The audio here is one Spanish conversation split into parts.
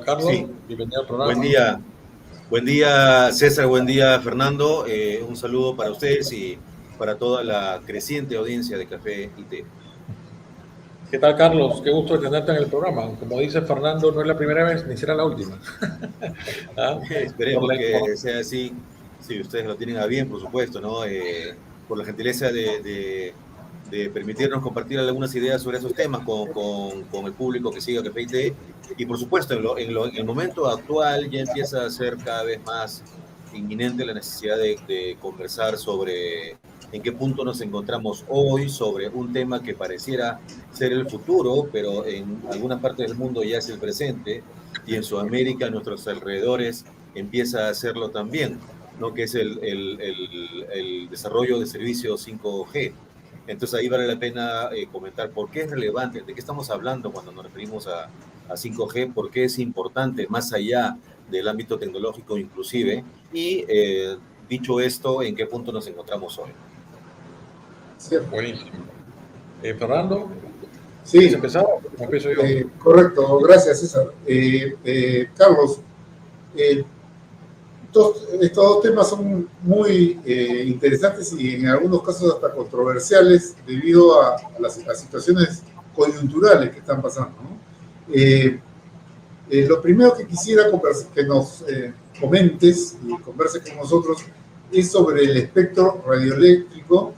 Carlos, Sí. bienvenido al programa. Buen día César, buen día Fernando. Un saludo para ustedes y para toda la creciente audiencia de Café y Té. ¿Qué tal, Carlos? Qué gusto tenerte en el programa. Como dice Fernando, no es la primera vez ni será la última. ¿Ah? Esperemos que sea así, si ustedes lo tienen a bien, por supuesto, ¿no? Por la gentileza de permitirnos compartir algunas ideas sobre esos temas con el público que siga Café y Té. Y por supuesto, en el momento actual ya empieza a ser cada vez más inminente la necesidad de conversar sobre en qué punto nos encontramos hoy, sobre un tema que pareciera ser el futuro, pero en algunas partes del mundo ya es el presente, y en Sudamérica, a nuestros alrededores, empieza a hacerlo también, ¿no? Que es el desarrollo de servicios 5G. Entonces ahí vale la pena comentar por qué es relevante, de qué estamos hablando cuando nos referimos a 5G, por qué es importante más allá del ámbito tecnológico inclusive, y dicho esto, en qué punto nos encontramos hoy. Buenísimo. Fernando, Sí, ¿quieres empezar o empiezo yo? Correcto, gracias César. Carlos, estos dos temas son muy interesantes y en algunos casos hasta controversiales debido a las situaciones coyunturales que están pasando, ¿no? Lo primero que quisiera que nos comentes y converses con nosotros es sobre el espectro radioeléctrico.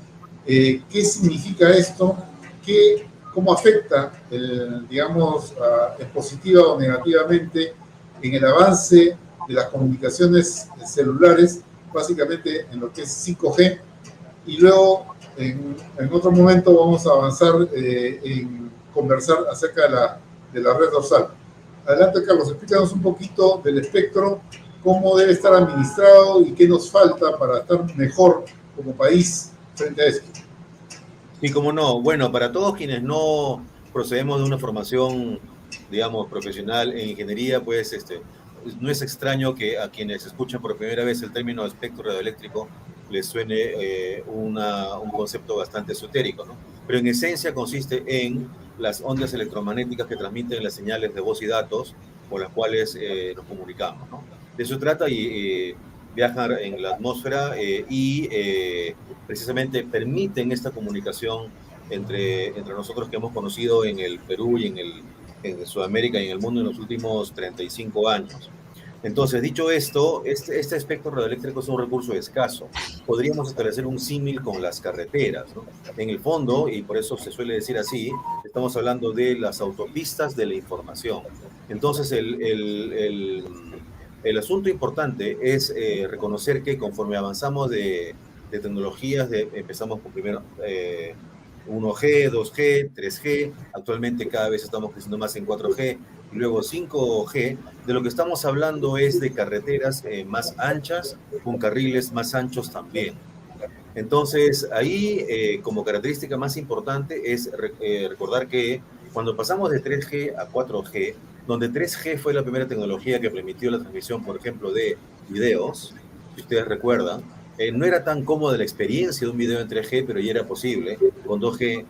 ¿Qué significa esto? ¿Cómo afecta, digamos, positiva o negativamente en el avance de las comunicaciones celulares, básicamente en lo que es 5G? Y luego, en otro momento, vamos a avanzar en conversar acerca de la red dorsal. Adelante, Carlos, explícanos un poquito del espectro, cómo debe estar administrado y qué nos falta para estar mejor como país frente a esto. Sí, cómo no. Bueno, para todos quienes no procedemos de una formación, digamos, profesional en ingeniería, pues no es extraño que a quienes escuchan por primera vez el término espectro radioeléctrico les suene un concepto bastante esotérico, ¿no? Pero en esencia consiste en las ondas electromagnéticas que transmiten las señales de voz y datos con las cuales nos comunicamos, ¿no? De eso trata y viajan en la atmósfera precisamente permiten esta comunicación entre nosotros que hemos conocido en el Perú y en Sudamérica y en el mundo en los últimos 35 años. Entonces, dicho esto, este espectro radioeléctrico es un recurso escaso. Podríamos establecer un símil con las carreteras, ¿no? En el fondo, y por eso se suele decir así, estamos hablando de las autopistas de la información. Entonces, el asunto importante es reconocer que conforme avanzamos de tecnologías, empezamos con primero 1G, 2G, 3G, actualmente cada vez estamos creciendo más en 4G y luego 5G, de lo que estamos hablando es de carreteras más anchas, con carriles más anchos también. Entonces, ahí como característica más importante es recordar que cuando pasamos de 3G a 4G, donde 3G fue la primera tecnología que permitió la transmisión, por ejemplo, de videos, si ustedes recuerdan, no era tan cómoda la experiencia de un video en 3G, pero ya era posible. Con 2G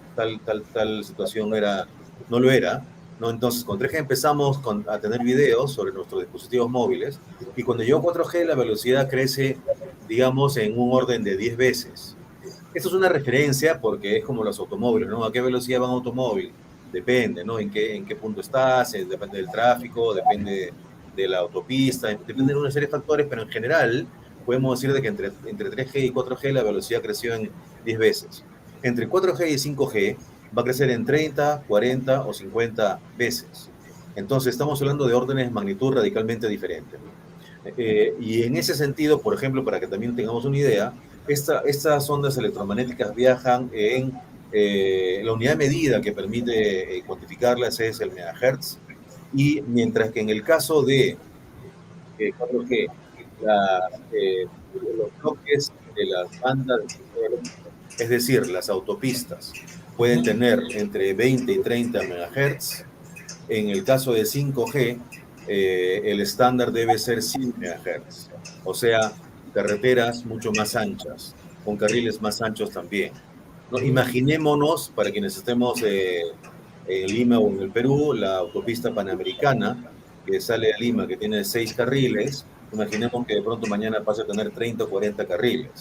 tal situación no lo era, ¿no? Entonces, con 3G empezamos a tener videos sobre nuestros dispositivos móviles y cuando llegó 4G la velocidad crece, digamos, en un orden de 10 veces. Esto es una referencia porque es como los automóviles, ¿no? ¿A qué velocidad va un automóvil? Depende, ¿no? ¿En qué punto estás? Depende del tráfico, depende de la autopista, depende de una serie de factores, pero en general podemos decir de que entre 3G y 4G la velocidad creció en 10 veces. Entre 4G y 5G va a crecer en 30, 40 o 50 veces. Entonces estamos hablando de órdenes de magnitud radicalmente diferentes, ¿no? Y en ese sentido, por ejemplo, para que también tengamos una idea, estas ondas electromagnéticas viajan en la unidad de medida que permite cuantificarlas es el megahertz, y mientras que en el caso de 4G, los bloques de las bandas, es decir, las autopistas, pueden tener entre 20 y 30 megahertz. En el caso de 5G, el estándar debe ser 100 MHz, o sea, carreteras mucho más anchas, con carriles más anchos también, ¿no? Imaginémonos, para quienes estemos en Lima o en el Perú, la autopista panamericana, que sale a Lima, que tiene 6 carriles, imaginemos que de pronto mañana pase a tener 30 o 40 carriles,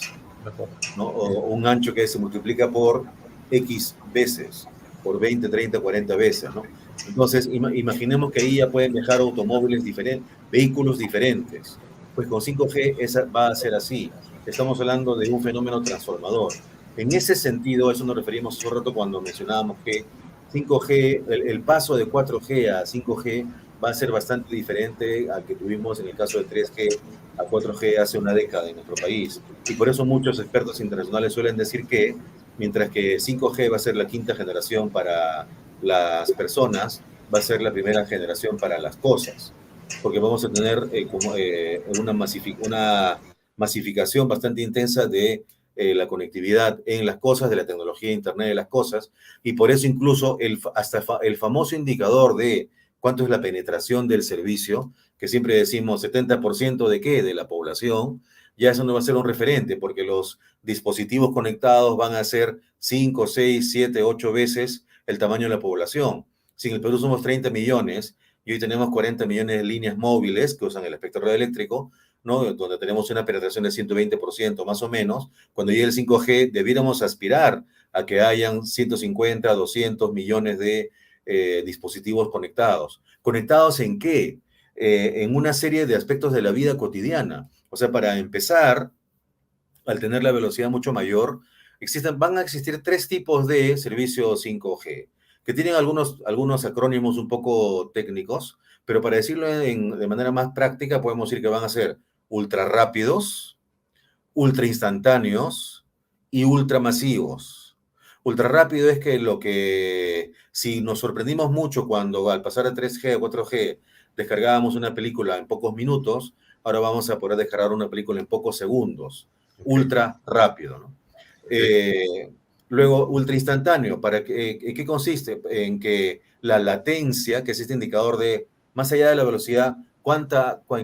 ¿no? O un ancho que se multiplica por X veces, por 20, 30, 40 veces, ¿no? Entonces, imaginemos que ahí ya pueden viajar automóviles diferentes, vehículos diferentes. Pues con 5G va a ser así. Estamos hablando de un fenómeno transformador. En ese sentido, eso nos referimos hace un rato cuando mencionábamos que 5G, el paso de 4G a 5G va a ser bastante diferente al que tuvimos en el caso de 3G a 4G hace una década en nuestro país. Y por eso muchos expertos internacionales suelen decir que mientras que 5G va a ser la quinta generación para las personas, va a ser la primera generación para las cosas, porque vamos a tener una masificación bastante intensa de la conectividad en las cosas, de la tecnología Internet de las cosas, y por eso incluso hasta el famoso indicador de cuánto es la penetración del servicio, que siempre decimos 70% de qué, de la población, ya eso no va a ser un referente, porque los dispositivos conectados van a ser 5, 6, 7, 8 veces el tamaño de la población. Si en el Perú somos 30 millones y hoy tenemos 40 millones de líneas móviles que usan el espectro radioeléctrico, ¿no? Donde tenemos una penetración de 120% más o menos, cuando llegue el 5G debiéramos aspirar a que hayan 150, 200 millones de dispositivos conectados. ¿Conectados en qué? En una serie de aspectos de la vida cotidiana. O sea, para empezar, al tener la velocidad mucho mayor, van a existir 3 tipos de servicios 5G, que tienen algunos acrónimos un poco técnicos, pero para decirlo de manera más práctica, podemos decir que van a ser ultra rápidos, ultra instantáneos y ultra masivos. Ultra rápido es que si nos sorprendimos mucho cuando al pasar a 3G a 4G descargábamos una película en pocos minutos, ahora vamos a poder descargar una película en pocos segundos. Ultra rápido, ¿no? Luego, ultra instantáneo. ¿Qué consiste? En que la latencia, que es este indicador de, más allá de la velocidad,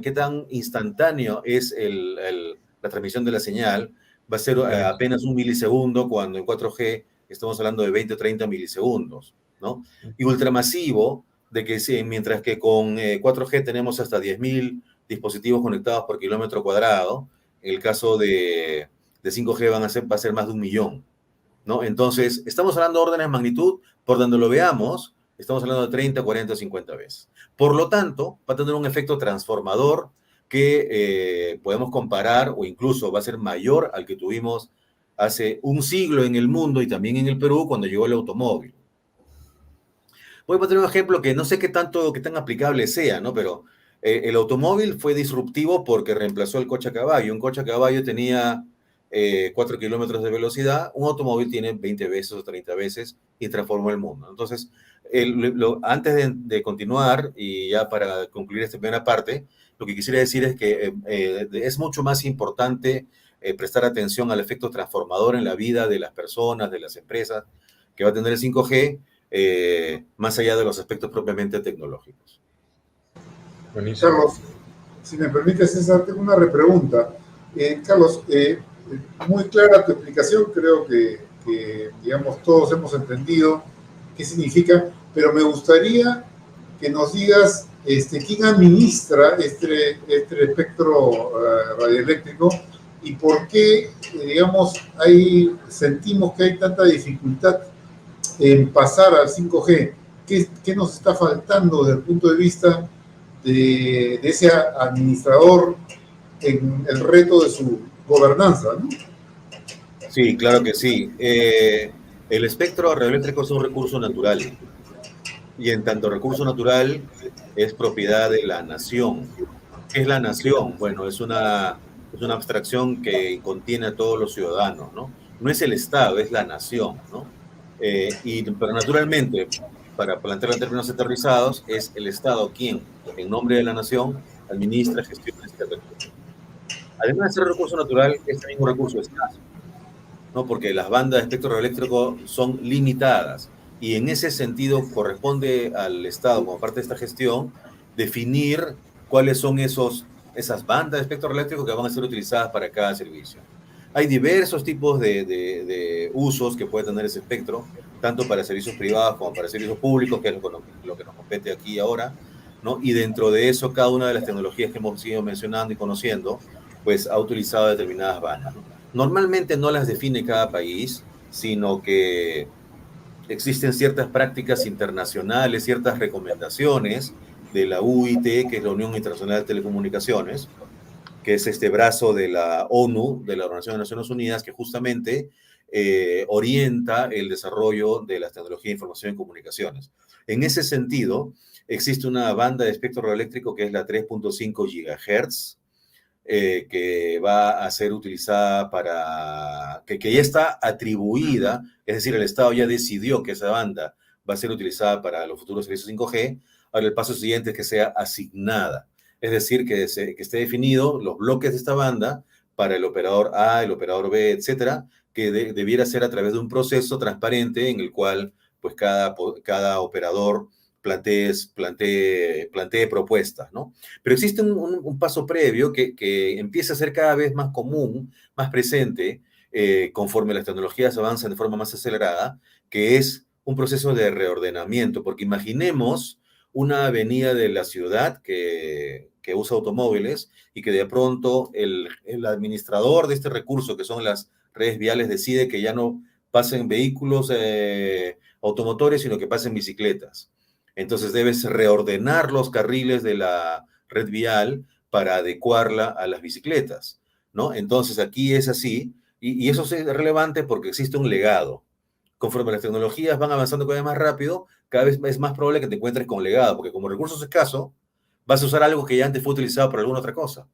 qué tan instantáneo es la transmisión de la señal, va a ser apenas un milisegundo, cuando en 4G estamos hablando de 20 o 30 milisegundos, ¿no? Y ultramasivo, de que mientras que con 4G tenemos hasta 10.000 dispositivos conectados por kilómetro cuadrado, en el caso de 5G va a ser más de 1 millón, ¿no? Entonces, estamos hablando de órdenes de magnitud, por donde lo veamos, estamos hablando de 30, 40, 50 veces. Por lo tanto, va a tener un efecto transformador que podemos comparar o incluso va a ser mayor al que tuvimos hace un siglo en el mundo y también en el Perú cuando llegó el automóvil. Voy a poner un ejemplo que no sé qué tan aplicable sea, ¿no? Pero el automóvil fue disruptivo porque reemplazó el coche a caballo. Un coche a caballo tenía 4 kilómetros de velocidad, un automóvil tiene 20 veces o 30 veces y transformó el mundo. Entonces, antes de continuar y ya para concluir esta primera parte, lo que quisiera decir es que es mucho más importante prestar atención al efecto transformador en la vida de las personas, de las empresas, que va a tener el 5G, más allá de los aspectos propiamente tecnológicos. Buenísimo. Carlos, si me permite, César, tengo una repregunta. Carlos, muy clara tu explicación, creo que, digamos, todos hemos entendido qué significa, pero me gustaría que nos digas quién administra este espectro radioeléctrico y por qué, digamos, sentimos que hay tanta dificultad en pasar al 5G. ¿Qué nos está faltando desde el punto de vista de ese administrador en el reto de su gobernanza, ¿no? Sí, claro que sí. El espectro radioeléctrico es un recurso natural y en tanto recurso natural es propiedad de la nación. ¿Qué es la nación? Bueno, es una abstracción que contiene a todos los ciudadanos, ¿no? No es el Estado, es la nación, ¿no? Pero naturalmente, para plantearlo en términos aterrizados, es el Estado quien, en nombre de la nación, administra, gestiona este recurso. Además de ser recurso natural, este mismo recurso es escaso, ¿no? Porque las bandas de espectro radioeléctrico son limitadas y en ese sentido corresponde al Estado, como parte de esta gestión, definir cuáles son esas bandas de espectro radioeléctrico que van a ser utilizadas para cada servicio. Hay diversos tipos de usos que puede tener ese espectro, tanto para servicios privados como para servicios públicos, que es lo que nos compete aquí ahora. ¿no? Y dentro de eso, cada una de las tecnologías que hemos ido mencionando y conociendo, pues ha utilizado determinadas bandas, ¿no? Normalmente no las define cada país, sino que existen ciertas prácticas internacionales, ciertas recomendaciones de la UIT, que es la Unión Internacional de Telecomunicaciones, que es este brazo de la ONU, de la Organización de Naciones Unidas, que justamente orienta el desarrollo de las tecnologías de información y comunicaciones. En ese sentido, existe una banda de espectro radioeléctrico que es la 3.5 GHz, que va a ser utilizada que ya está atribuida, es decir, el Estado ya decidió que esa banda va a ser utilizada para los futuros servicios 5G. Ahora el paso siguiente es que sea asignada, es decir, que esté definido los bloques de esta banda para el operador A, el operador B, etcétera, que debiera ser a través de un proceso transparente en el cual pues cada operador plantee propuestas, ¿no? Pero existe un paso previo que empieza a ser cada vez más común, más presente, conforme las tecnologías avanzan de forma más acelerada, que es un proceso de reordenamiento, porque imaginemos una avenida de la ciudad que usa automóviles y que de pronto el administrador de este recurso, que son las redes viales, decide que ya no pasen vehículos automotores, sino que pasen bicicletas. Entonces debes reordenar los carriles de la red vial para adecuarla a las bicicletas, ¿no? Entonces aquí es así, y eso es relevante porque existe un legado. Conforme las tecnologías van avanzando cada vez más rápido, cada vez es más probable que te encuentres con legado, porque como recurso es escaso, vas a usar algo que ya antes fue utilizado para alguna otra cosa.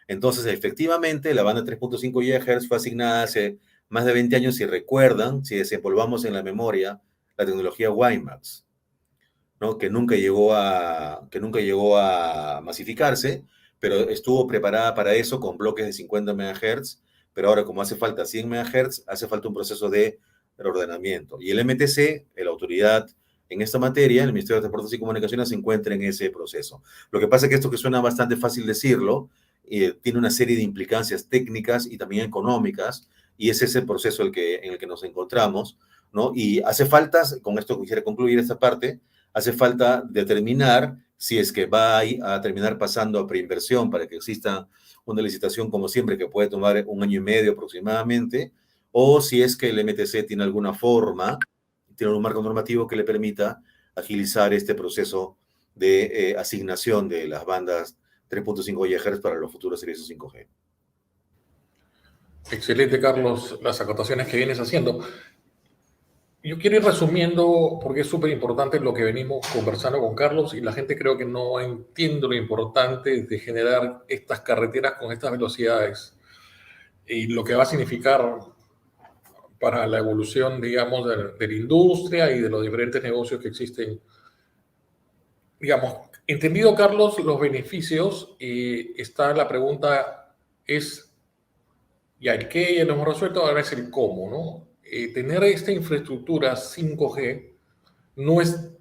Entonces, efectivamente, la banda 3.5 GHz fue asignada hace más de 20 años, si recuerdan, si desempolvamos en la memoria, la tecnología WiMAX, ¿no? que nunca llegó a masificarse, pero estuvo preparada para eso con bloques de 50 MHz, pero ahora como hace falta 100 MHz, hace falta un proceso de reordenamiento. Y el MTC, la autoridad en esta materia, el Ministerio de Transportes y Comunicaciones, se encuentra en ese proceso. Lo que pasa es que esto, que suena bastante fácil decirlo, tiene una serie de implicancias técnicas y también económicas, y es ese proceso en el que nos encontramos, ¿no? Y hace falta, con esto quisiera concluir esta parte, hace falta determinar si es que va a terminar pasando a preinversión para que exista una licitación, como siempre, que puede tomar 1 año y medio aproximadamente, o si es que el MTC tiene alguna forma, tiene un marco normativo que le permita agilizar este proceso de asignación de las bandas 3.5 GHz para los futuros servicios 5G. Excelente, Carlos, las acotaciones que vienes haciendo. Yo quiero ir resumiendo, porque es súper importante lo que venimos conversando con Carlos, y la gente creo que no entiende lo importante de generar estas carreteras con estas velocidades y lo que va a significar para la evolución, digamos, de la industria y de los diferentes negocios que existen. Digamos, entendido, Carlos, los beneficios, está la pregunta, ya el qué ya lo hemos resuelto, ahora es el cómo, ¿no? Tener esta infraestructura 5G no es...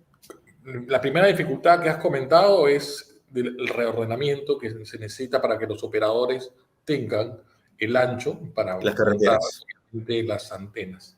La primera dificultad que has comentado es el reordenamiento que se necesita para que los operadores tengan el ancho para las carreteras de las antenas.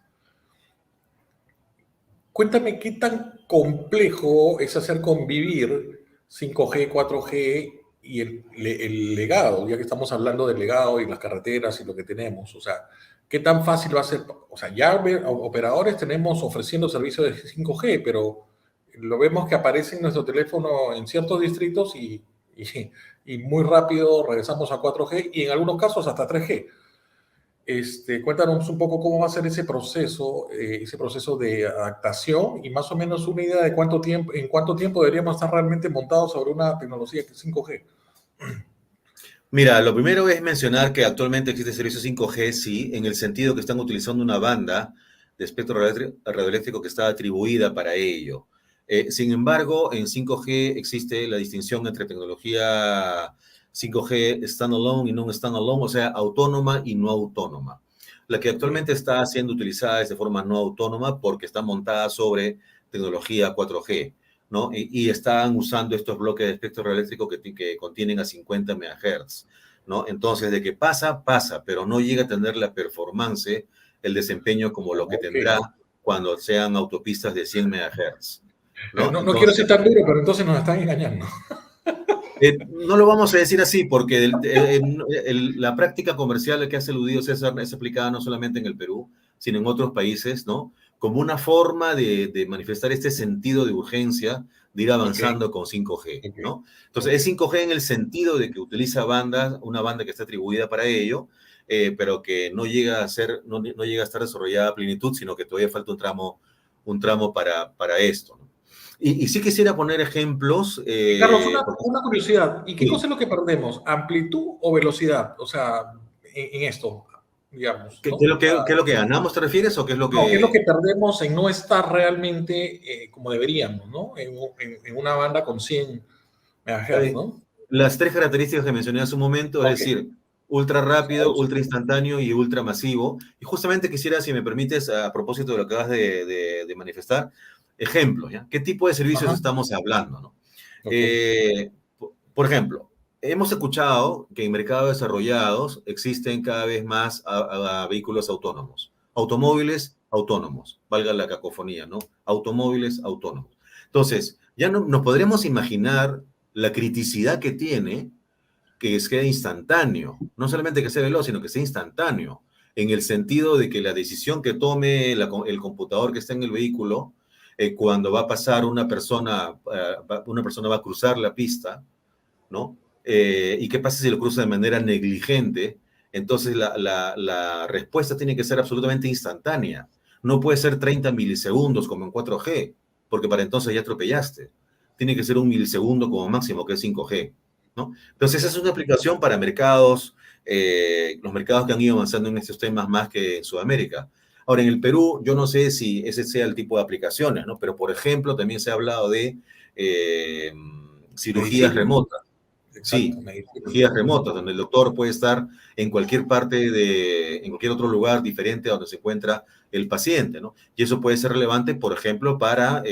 Cuéntame qué tan complejo es hacer convivir 5G, 4G y el legado, ya que estamos hablando del legado y las carreteras y lo que tenemos. O sea, ¿qué tan fácil va a ser? O sea, ya operadores tenemos ofreciendo servicios de 5G, pero lo vemos que aparece en nuestro teléfono en ciertos distritos y muy rápido regresamos a 4G y en algunos casos hasta 3G. Cuéntanos un poco cómo va a ser ese proceso de adaptación y más o menos una idea de en cuánto tiempo deberíamos estar realmente montados sobre una tecnología 5G. Mira, lo primero es mencionar que actualmente existe servicio 5G, sí, en el sentido que están utilizando una banda de espectro radioeléctrico que está atribuida para ello. Sin embargo, en 5G existe la distinción entre tecnología 5G standalone y no standalone, o sea, autónoma y no autónoma. La que actualmente está siendo utilizada es de forma no autónoma porque está montada sobre tecnología 4G, ¿no? Y están usando estos bloques de espectro radioeléctrico que contienen a 50 MHz, ¿no? Entonces, de que pasa, pero no llega a tener la performance, el desempeño como lo que tendrá cuando sean autopistas de 100 MHz. ¿no? No quiero Entonces, ser tan duro, pero entonces nos están engañando. no lo vamos a decir así, porque la práctica comercial a que hace aludido César es aplicada no solamente en el Perú, sino en otros países, ¿no? Como una forma de manifestar este sentido de urgencia de ir Ok, avanzando con 5G, ok, ¿no? Entonces, ok. es 5G en el sentido de que utiliza bandas, una banda que está atribuida para ello, pero que no llega a ser, no llega a estar desarrollada a plenitud, sino que todavía falta un tramo para esto, ¿no? Y sí quisiera poner ejemplos, Y Carlos, porque una curiosidad. ¿Y qué sí, cosa es lo que perdemos? ¿Amplitud o velocidad? O sea, en esto, digamos, ¿qué, ¿no? qué es lo O sea, qué es lo que ganamos, te refieres, o qué es lo no, ¿qué es lo que... que perdemos en no estar realmente como deberíamos, ¿no? En una banda con 100 MHz, eh, ¿no? las tres características que mencioné hace un momento, es Ok. decir, ultra rápido, Vamos. ultra instantáneo y ultra masivo. Y justamente quisiera, si me permites, a propósito de lo que acabas de manifestar, ejemplos, ¿ya? ¿Qué tipo de servicios Ajá. estamos hablando, ¿no? Ok. Por ejemplo, hemos escuchado que en mercados desarrollados existen cada vez más a vehículos autónomos, automóviles autónomos, valga la cacofonía, ¿no? Automóviles autónomos. Entonces, ya no, nos podremos imaginar la criticidad que tiene que sea instantáneo, no solamente que sea veloz, sino que sea instantáneo, en el sentido de que la decisión que tome el computador que está en el vehículo, cuando va a pasar una persona va a cruzar la pista, ¿no? ¿Y qué pasa si lo cruza de manera negligente? Entonces la respuesta tiene que ser absolutamente instantánea. No puede ser 30 milisegundos como en 4G, porque para entonces ya atropellaste. Tiene que ser un milisegundo como máximo, que es 5G, ¿no? Entonces esa es una aplicación para mercados, los mercados que han ido avanzando en estos temas más que en Sudamérica. Ahora, en el Perú, yo no sé si ese sea el tipo de aplicaciones, ¿no? Pero, por ejemplo, también se ha hablado de eh, cirugías Medicina. remotas. Exacto, Sí, medicina. cirugías remotas, donde el doctor puede estar en cualquier parte en cualquier otro lugar diferente a donde se encuentra el paciente, ¿no? Y eso puede ser relevante, por ejemplo, para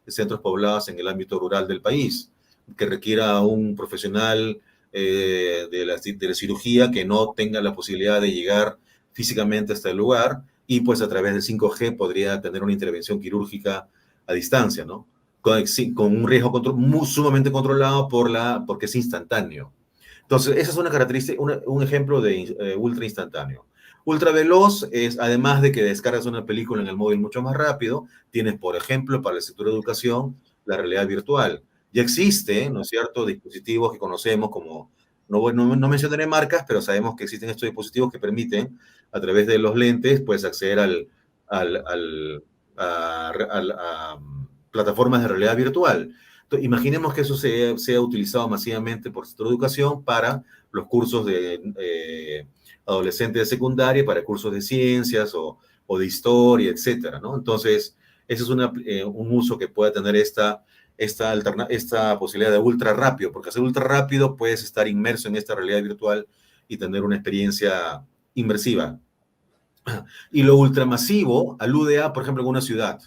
centros poblados en el ámbito rural del país, que requiera un profesional de la cirugía que no tenga la posibilidad de llegar físicamente hasta el lugar y pues a través de 5G podría tener una intervención quirúrgica a distancia, ¿no? Con un riesgo sumamente controlado porque es instantáneo. Entonces, esa es una característica, un ejemplo de ultra instantáneo. Ultra veloz es, además de que descargas una película en el móvil mucho más rápido, tienes, por ejemplo, para el sector de educación, la realidad virtual. Ya existe, ¿no es cierto?, dispositivos que conocemos como, no mencionaré marcas, pero sabemos que existen estos dispositivos que permiten, a través de los lentes, pues acceder al, al, a plataformas de realidad virtual. Entonces, imaginemos que eso sea utilizado masivamente por el sector de educación para los cursos de adolescentes de secundaria, para cursos de ciencias o de historia, etcétera, ¿no? Entonces, ese es un uso que puede tener esta posibilidad de ultra rápido, porque hacer ultra rápido puedes estar inmerso en esta realidad virtual y tener una experiencia inmersiva. Y lo ultramasivo alude a, por ejemplo, una ciudad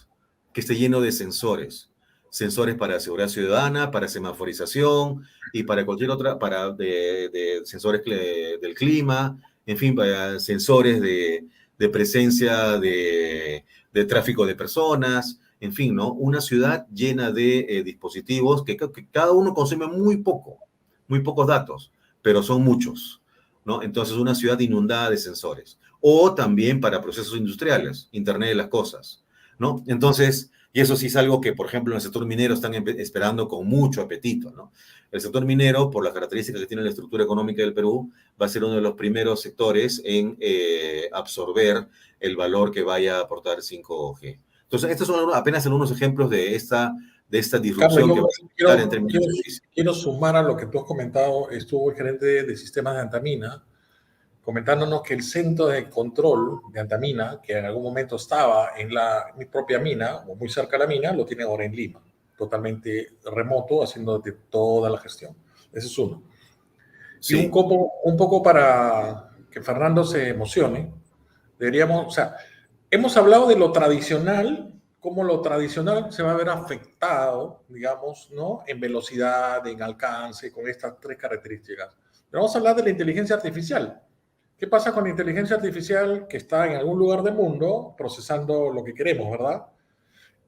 que esté lleno de sensores. Sensores para seguridad ciudadana, para semaforización y para cualquier otra, de sensores del clima, en fin, para sensores de presencia de tráfico de personas, en fin, ¿no? Una ciudad llena de dispositivos que cada uno consume muy pocos datos, pero son muchos, ¿no? Entonces, una ciudad inundada de sensores o también para procesos industriales, Internet de las cosas, ¿no? Entonces, y eso sí es algo que, por ejemplo, en el sector minero están esperando con mucho apetito, ¿no? El sector minero, por las características que tiene la estructura económica del Perú, va a ser uno de los primeros sectores en absorber el valor que vaya a aportar 5G. Entonces, estos son apenas algunos ejemplos de esta Carlos, disrupción que va a significar en términos de servicios. quiero sumar a lo que tú has comentado. Estuvo el gerente de sistemas de Antamina comentándonos que el centro de control de Antamina, que en algún momento estaba en mi propia mina o muy cerca de la mina, lo tiene ahora en Lima, totalmente remoto, haciendo toda la gestión. Ese es uno. Y Sí, un poco para que Fernando se emocione, deberíamos, o sea, hemos hablado de lo tradicional, cómo lo tradicional se va a ver afectado, digamos, ¿no? En velocidad, en alcance, con estas tres características. Pero vamos a hablar de la inteligencia artificial. ¿Qué pasa con la inteligencia artificial que está en algún lugar del mundo procesando lo que queremos, verdad?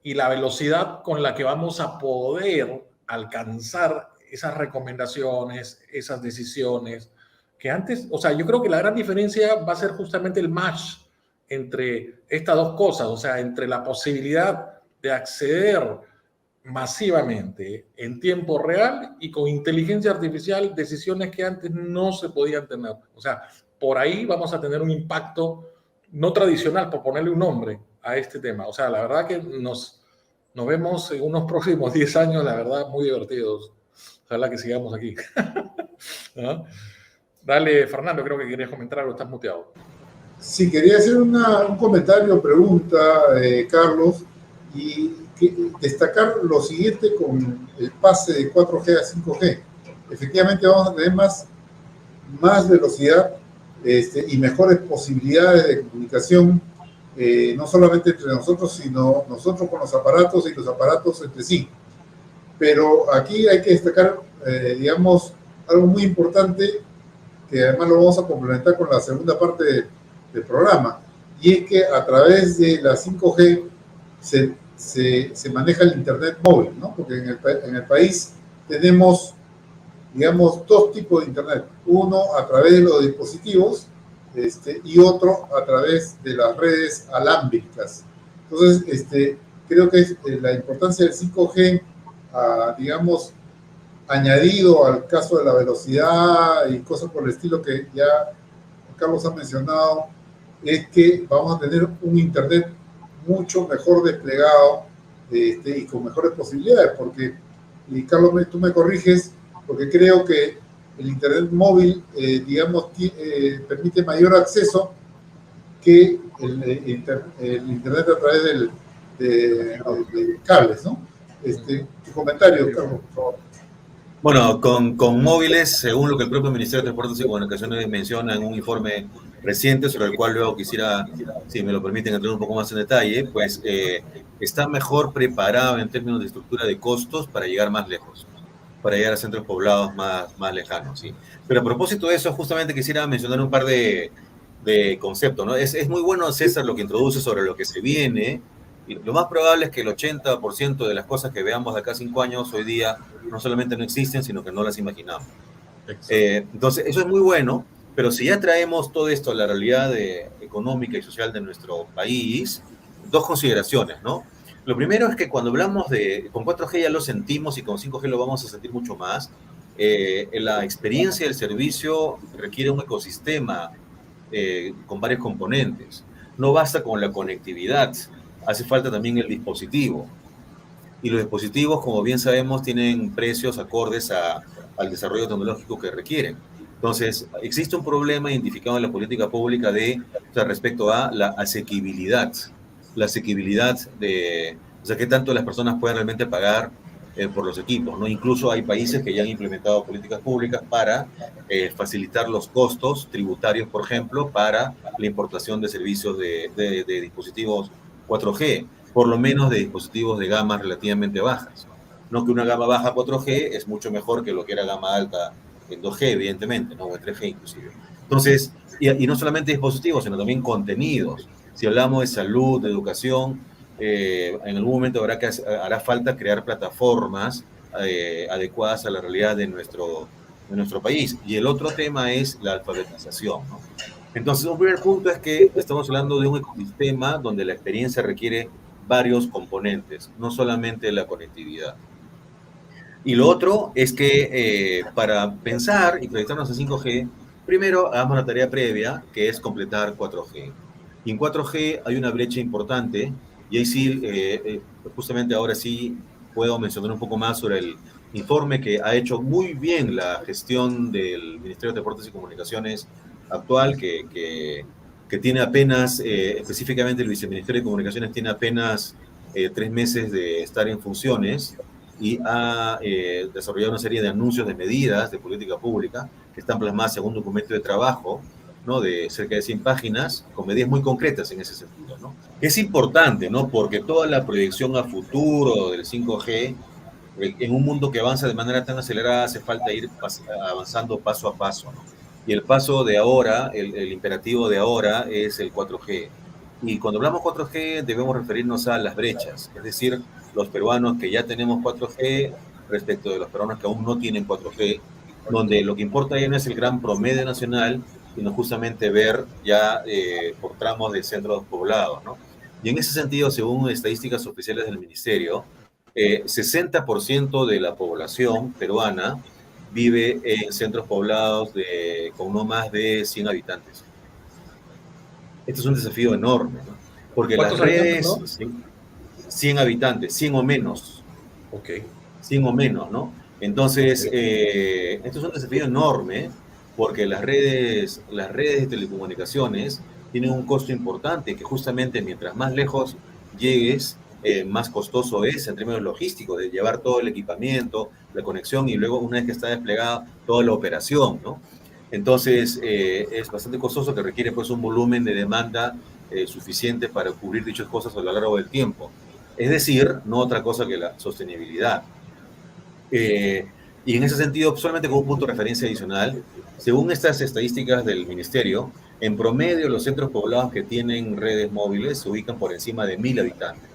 y la velocidad con la que vamos a poder alcanzar esas recomendaciones, esas decisiones, que antes, o sea, yo creo que la gran diferencia va a ser justamente el match entre estas dos cosas, o sea, entre la posibilidad de acceder masivamente en tiempo real y con inteligencia artificial decisiones que antes no se podían tener. O sea, por ahí vamos a tener un impacto no tradicional, por ponerle un nombre a este tema. O sea, la verdad que nos vemos en unos próximos 10 años, la verdad, muy divertidos. Ojalá que sigamos aquí. ¿No? Dale, Fernando, creo que querías comentar algo, estás muteado. Sí, quería hacer un comentario o pregunta, Carlos, y destacar lo siguiente con el pase de 4G a 5G. Efectivamente vamos a tener más velocidad y mejores posibilidades de comunicación, no solamente entre nosotros, sino nosotros con los aparatos y los aparatos entre sí. Pero aquí hay que destacar, digamos, algo muy importante, que además lo vamos a complementar con la segunda parte del programa, y es que a través de la 5G se maneja el Internet móvil, ¿no? Porque en el país tenemos, digamos, dos tipos de Internet. Uno a través de los dispositivos y otro a través de las redes alámbricas. Entonces, creo que la importancia del 5G, digamos, añadido al caso de la velocidad y cosas por el estilo que ya Carlos ha mencionado, es que vamos a tener un Internet mucho mejor desplegado y con mejores posibilidades, porque, y Carlos, tú me corriges, porque creo que el Internet móvil, digamos, permite mayor acceso que el Internet a través de cables, ¿no? Tu comentario, Carlos, por favor. Bueno, con móviles, según lo que el propio Ministerio de Transportes y Comunicaciones menciona en un informe reciente, sobre el cual luego quisiera, si me lo permiten, entrar un poco más en detalle, pues está mejor preparado en términos de estructura de costos para llegar más lejos, para llegar a centros poblados más lejanos, ¿sí? Pero a propósito de eso, justamente quisiera mencionar un par de conceptos, ¿no? Es muy bueno, César, lo que introduce sobre lo que se viene. Y lo más probable es que el 80% de las cosas que veamos de acá a 5 años hoy día no solamente no existen, sino que no las imaginamos. Entonces, eso es muy bueno, pero si ya traemos todo esto a la realidad económica y social de nuestro país, dos consideraciones, ¿no? Lo primero es que cuando hablamos con 4G ya lo sentimos y con 5G lo vamos a sentir mucho más. La experiencia del servicio requiere un ecosistema con varios componentes. No basta con la conectividad, hace falta también el dispositivo. Y los dispositivos, como bien sabemos, tienen precios acordes al desarrollo tecnológico que requieren. Entonces, existe un problema identificado en la política pública respecto a la asequibilidad. La asequibilidad o sea, qué tanto las personas pueden realmente pagar por los equipos, ¿no? Incluso hay países que ya han implementado políticas públicas para facilitar los costos tributarios, por ejemplo, para la importación de servicios de dispositivos 4G, por lo menos de dispositivos de gamas relativamente bajas. No que una gama baja 4G es mucho mejor que lo que era gama alta en 2G, evidentemente, ¿no? O en 3G inclusive. Entonces, y no solamente dispositivos, sino también contenidos. Si hablamos de salud, de educación, en algún momento hará falta crear plataformas adecuadas a la realidad de nuestro país. Y el otro tema es la alfabetización, ¿no? Entonces, un primer punto es que estamos hablando de un ecosistema donde la experiencia requiere varios componentes, no solamente la conectividad. Y lo otro es que para pensar y proyectarnos a 5G, primero hagamos la tarea previa, que es completar 4G. Y en 4G hay una brecha importante, y ahí sí, justamente ahora sí puedo mencionar un poco más sobre el informe que ha hecho muy bien la gestión del Ministerio de Deportes y Comunicaciones actual, que tiene apenas, específicamente el Viceministerio de Comunicaciones tiene apenas 3 meses de estar en funciones, y ha desarrollado una serie de anuncios de medidas de política pública que están plasmadas en un documento de trabajo, ¿no? De cerca de 100 páginas, con medidas muy concretas en ese sentido, ¿no? Es importante, ¿no? Porque toda la proyección a futuro del 5G, en un mundo que avanza de manera tan acelerada, hace falta ir avanzando paso a paso, ¿no? Y el paso de ahora, el imperativo de ahora es el 4G. Y cuando hablamos 4G debemos referirnos a las brechas, es decir, los peruanos que ya tenemos 4G respecto de los peruanos que aún no tienen 4G, donde lo que importa ya no es el gran promedio nacional, sino justamente ver ya por tramos de centros poblados, ¿no? Y en ese sentido, según estadísticas oficiales del Ministerio, 60% de la población peruana vive en centros poblados con no más de 100 habitantes. Este es un desafío enorme, ¿no? Porque las ¿Cuántos habitantes, redes, no? 100 habitantes, 100 o menos, Ok, 100 o menos, ¿no? ok. Entonces, esto es un desafío enorme porque las redes de telecomunicaciones tienen un costo importante que justamente mientras más lejos llegues, más costoso es en términos logísticos, de llevar todo el equipamiento, la conexión y luego una vez que está desplegada toda la operación, ¿no? Entonces, es bastante costoso que requiere pues un volumen de demanda suficiente para cubrir dichas cosas a lo largo del tiempo. Es decir, no otra cosa que la sostenibilidad. Y en ese sentido, solamente como un punto de referencia adicional, según estas estadísticas del Ministerio, en promedio los centros poblados que tienen redes móviles se ubican por encima de 1.000 habitantes.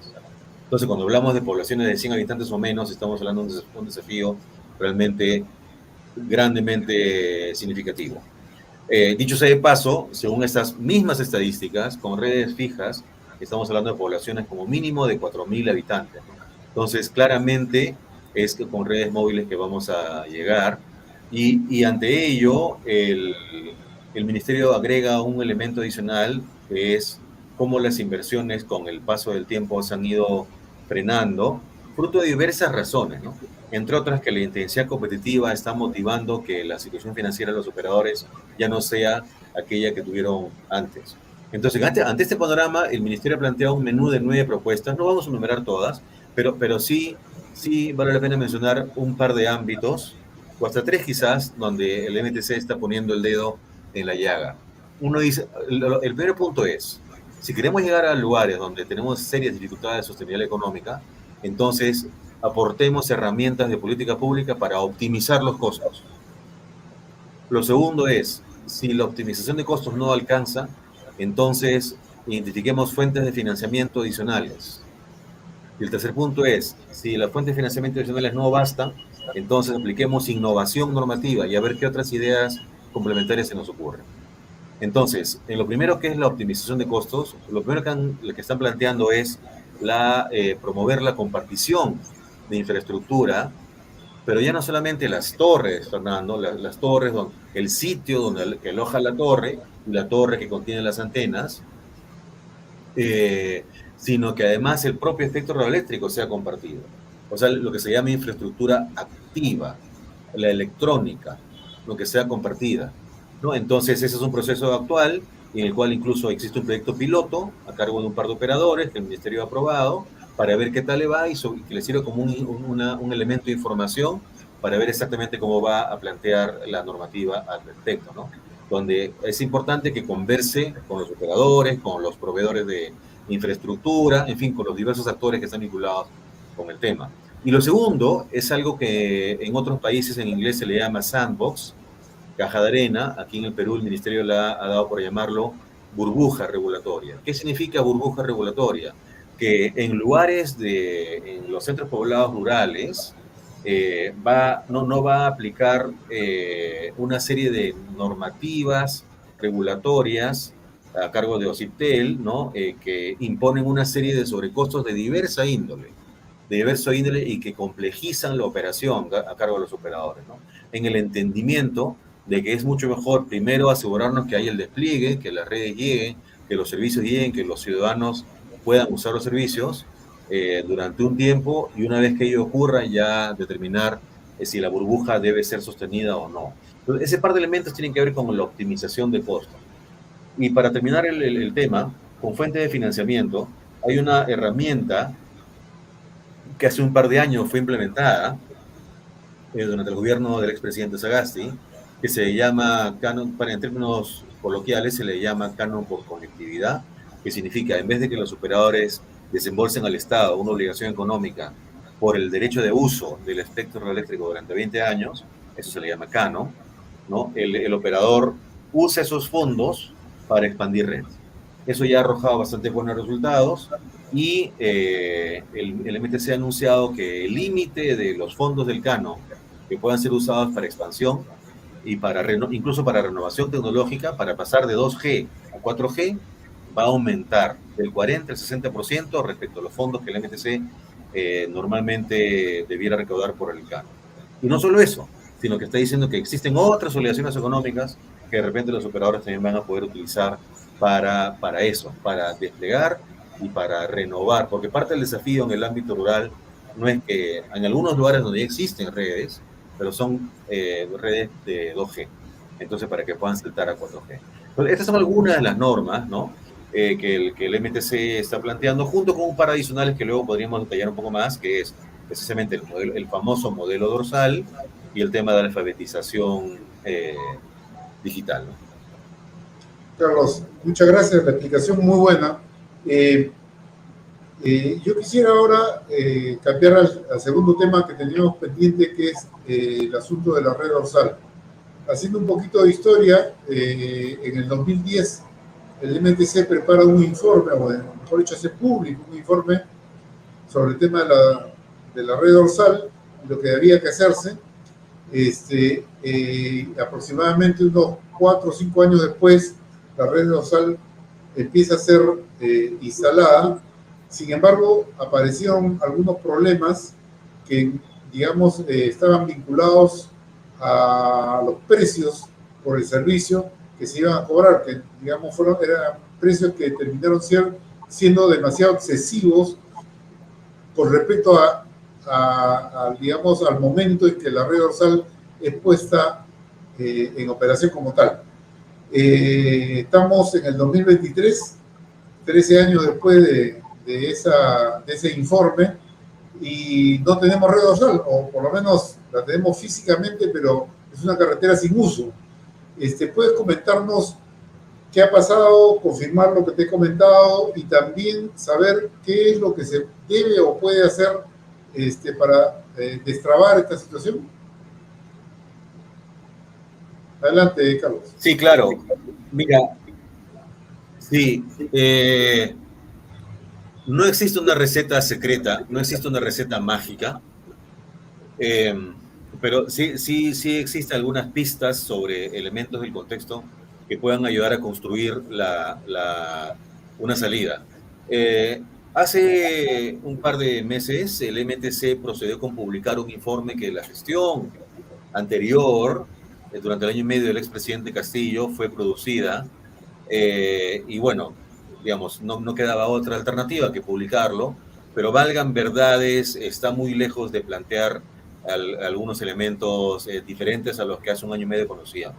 Entonces, cuando hablamos de poblaciones de 100 habitantes o menos, estamos hablando de un desafío realmente grandemente significativo. Dicho sea de paso, según estas mismas estadísticas, con redes fijas, estamos hablando de poblaciones como mínimo de 4.000 habitantes, ¿no? Entonces, claramente es que con redes móviles que vamos a llegar y ante ello el Ministerio agrega un elemento adicional que es cómo las inversiones con el paso del tiempo se han ido frenando, fruto de diversas razones, ¿no? Entre otras que la intensidad competitiva está motivando que la situación financiera de los operadores ya no sea aquella que tuvieron antes. Entonces, ante este panorama, el Ministerio ha planteado un menú de 9 propuestas, no vamos a enumerar todas, pero sí vale la pena mencionar un par de ámbitos, o hasta 3 quizás, donde el MTC está poniendo el dedo en la llaga. Uno dice, el primer punto es, si queremos llegar a lugares donde tenemos serias dificultades de sostenibilidad económica, entonces aportemos herramientas de política pública para optimizar los costos. Lo segundo es, si la optimización de costos no alcanza, entonces identifiquemos fuentes de financiamiento adicionales. Y el tercer punto es, si las fuentes de financiamiento adicionales no bastan, entonces apliquemos innovación normativa y a ver qué otras ideas complementarias se nos ocurren. Entonces, en lo primero que es la optimización de costos, lo primero que están planteando es promover la compartición de infraestructura, pero ya no solamente las torres, Fernando, las torres, el sitio donde que aloja la torre y la torre que contiene las antenas, sino que además el propio espectro radioeléctrico sea compartido. O sea, lo que se llama infraestructura activa, la electrónica, lo que sea compartida, ¿no? Entonces, ese es un proceso actual en el cual incluso existe un proyecto piloto a cargo de un par de operadores que el Ministerio ha aprobado para ver qué tal le va y que le sirva como un elemento de información para ver exactamente cómo va a plantear la normativa al respecto, ¿no? Donde es importante que converse con los operadores, con los proveedores de infraestructura, en fin, con los diversos actores que están vinculados con el tema. Y lo segundo es algo que en otros países en inglés se le llama sandbox, caja de arena. Aquí en el Perú el Ministerio ha dado por llamarlo burbuja regulatoria. ¿Qué significa burbuja regulatoria? Que en lugares en los centros poblados rurales, no va a aplicar una serie de normativas regulatorias a cargo de OCIPTEL, ¿no? Que imponen una serie de sobrecostos de diversa índole y que complejizan la operación a cargo de los operadores, ¿no? En el entendimiento de que es mucho mejor primero asegurarnos que haya el despliegue, que las redes lleguen, que los servicios lleguen, que los ciudadanos puedan usar los servicios durante un tiempo y una vez que ello ocurra ya determinar si la burbuja debe ser sostenida o no. Entonces, ese par de elementos tienen que ver con la optimización de costos. Y para terminar el tema, con fuente de financiamiento, hay una herramienta que hace un par de años fue implementada durante el gobierno del expresidente Sagasti, que se llama canon, en términos coloquiales se le llama canon por conectividad, que significa, en vez de que los operadores desembolsen al Estado una obligación económica por el derecho de uso del espectro eléctrico durante 20 años, eso se le llama canon, ¿no? El operador usa esos fondos para expandir red. Eso ya ha arrojado bastante buenos resultados y el MTC ha anunciado que el límite de los fondos del Cano que puedan ser usados para expansión y incluso para renovación tecnológica, para pasar de 2G a 4G, va a aumentar del 40 al 60% respecto a los fondos que el MTC normalmente debiera recaudar por el Cano. Y no solo eso, sino que está diciendo que existen otras obligaciones económicas que de repente los operadores también van a poder utilizar para eso, para desplegar y para renovar, porque parte del desafío en el ámbito rural no es que en algunos lugares donde ya existen redes, pero son redes de 2G, entonces para que puedan saltar a 4G. Entonces, estas son algunas de las normas, ¿no? Que el MTC está planteando, junto con un par adicionales que luego podríamos detallar un poco más, que es precisamente el famoso modelo dorsal y el tema de la alfabetización digital, ¿no? Carlos, muchas gracias, la explicación muy buena. Yo quisiera ahora cambiar al segundo tema que teníamos pendiente, que es el asunto de la red dorsal. Haciendo un poquito de historia, en el 2010 el MTC prepara un informe, o mejor dicho, hace público un informe sobre el tema de la red dorsal, lo que había que hacerse. Aproximadamente unos 4 o 5 años después, la red dorsal empieza a ser instalada. Sin embargo, aparecieron algunos problemas que, digamos, estaban vinculados a los precios por el servicio que se iban a cobrar, que, digamos, eran precios que terminaron siendo demasiado excesivos con respecto digamos, al momento en que la red dorsal es puesta en operación como tal. Estamos en el 2023, 13 años después de ese informe, y no tenemos red dorsal, o por lo menos la tenemos físicamente, pero es una carretera sin uso. ¿Puedes comentarnos qué ha pasado, confirmar lo que te he comentado y también saber qué es lo que se debe o puede hacer para destrabar esta situación? Adelante, Carlos. Sí, claro. Mira, sí, no existe una receta secreta, no existe una receta mágica, pero sí existen algunas pistas sobre elementos del contexto que puedan ayudar a construir una salida. Hace un par de meses el MTC procedió con publicar un informe que la gestión anterior, durante el año y medio del expresidente Castillo, fue producida, y bueno, digamos, no quedaba otra alternativa que publicarlo, pero valgan verdades, está muy lejos de plantear algunos elementos diferentes a los que hace un año y medio conocíamos.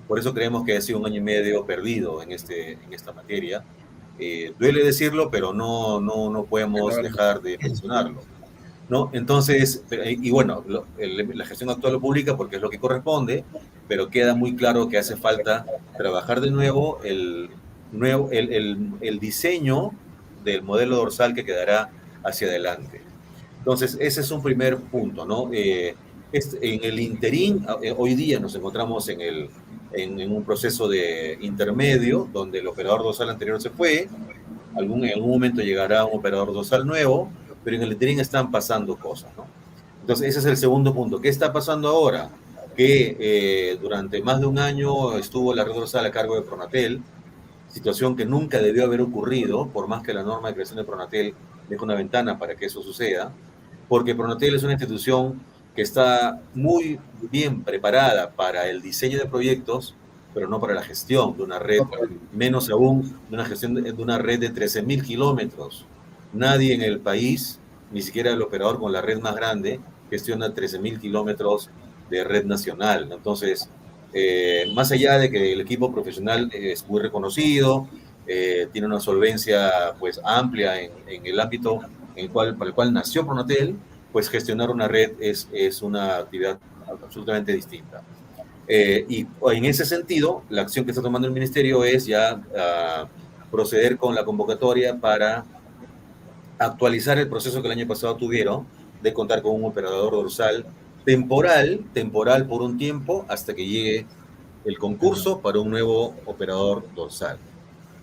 Por eso creemos que ha sido un año y medio perdido en esta materia. Duele decirlo, pero no podemos dejar de mencionarlo, ¿no? Entonces, y bueno, la gestión actual lo publica porque es lo que corresponde, pero queda muy claro que hace falta trabajar de nuevo el diseño del modelo dorsal que quedará hacia adelante. Entonces, ese es un primer punto, ¿no? En el interín, hoy día nos encontramos en un proceso de intermedio, donde el operador dorsal anterior se fue, en algún momento llegará un operador dorsal nuevo, pero en el interín están pasando cosas, ¿no? Entonces, ese es el segundo punto. ¿Qué está pasando ahora? Que durante más de un año estuvo la red dorsal a cargo de Pronatel, situación que nunca debió haber ocurrido, por más que la norma de creación de Pronatel deje una ventana para que eso suceda, porque Pronatel es una institución que está muy bien preparada para el diseño de proyectos, pero no para la gestión de una red, menos aún de una gestión de una red de 13.000 kilómetros. Nadie en el país, ni siquiera el operador con la red más grande, gestiona 13.000 kilómetros de red nacional. Entonces, más allá de que el equipo profesional es muy reconocido, tiene una solvencia pues amplia en el ámbito para el cual nació Pronatel, pues gestionar una red es una actividad absolutamente distinta. Y en ese sentido, la acción que está tomando el ministerio es ya proceder con la convocatoria para actualizar el proceso que el año pasado tuvieron de contar con un operador dorsal temporal por un tiempo hasta que llegue el concurso para un nuevo operador dorsal,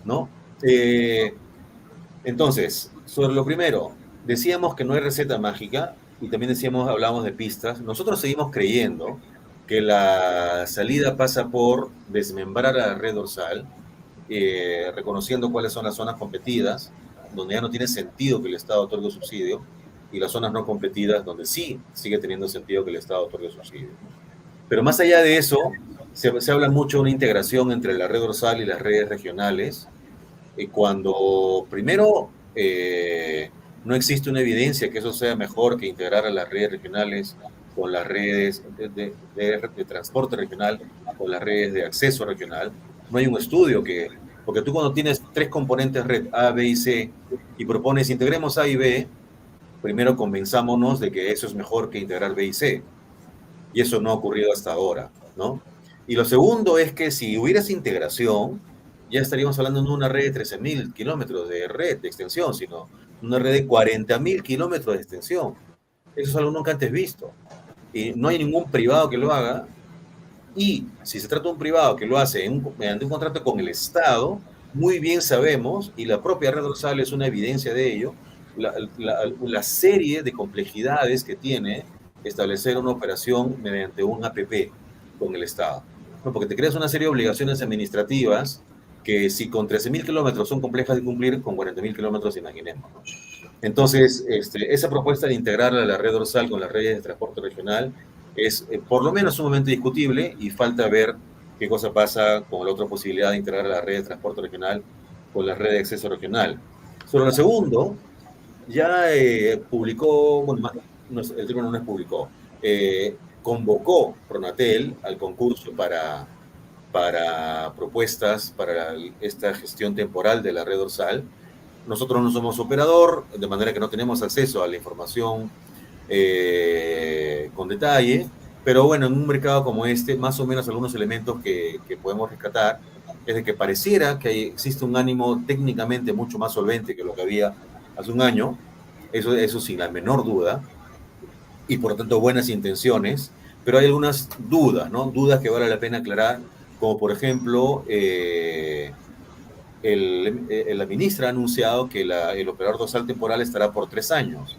¿no? Entonces, sobre lo primero, decíamos que no hay receta mágica y también hablábamos de pistas. Nosotros seguimos creyendo que la salida pasa por desmembrar a la red dorsal, reconociendo cuáles son las zonas competidas, donde ya no tiene sentido que el Estado otorgue subsidio, y las zonas no competidas, donde sí sigue teniendo sentido que el Estado otorgue subsidio. Pero más allá de eso, se habla mucho de una integración entre la red dorsal y las redes regionales, cuando primero no existe una evidencia que eso sea mejor que integrar a las redes regionales con las redes de transporte regional, con las redes de acceso regional. No hay un estudio porque tú cuando tienes tres componentes red A, B y C y propones integremos A y B, primero convenzámonos de que eso es mejor que integrar B y C. Y eso no ha ocurrido hasta ahora, ¿no? Y lo segundo es que si hubiera esa integración, ya estaríamos hablando de una red de 13.000 kilómetros de red de extensión, sino una red de 40.000 kilómetros de extensión. Eso es algo nunca antes visto. Y no hay ningún privado que lo haga. Y si se trata de un privado que lo hace mediante un contrato con el Estado, muy bien sabemos, y la propia red dorsal es una evidencia de ello, la serie de complejidades que tiene establecer una operación mediante un APP con el Estado. No, porque te creas una serie de obligaciones administrativas que si con 13.000 kilómetros son complejas de cumplir, con 40.000 kilómetros imaginemos, ¿no? Entonces, esa propuesta de integrar a la red dorsal con las redes de transporte regional es por lo menos sumamente discutible y falta ver qué cosa pasa con la otra posibilidad de integrar a la red de transporte regional con la red de acceso regional. Sobre lo segundo, ya publicó, bueno, el tribunal no es publicó, convocó Pronatel al concurso para propuestas para esta gestión temporal de la red dorsal. Nosotros no somos operador, de manera que no tenemos acceso a la información con detalle, pero bueno, en un mercado como este, más o menos algunos elementos que podemos rescatar es de que pareciera que existe un ánimo técnicamente mucho más solvente que lo que había hace un año, eso sin la menor duda, y por lo tanto buenas intenciones, pero hay algunas dudas, ¿no? Dudas que vale la pena aclarar, como por ejemplo, la ministra ha anunciado que el operador dorsal temporal estará por 3 años,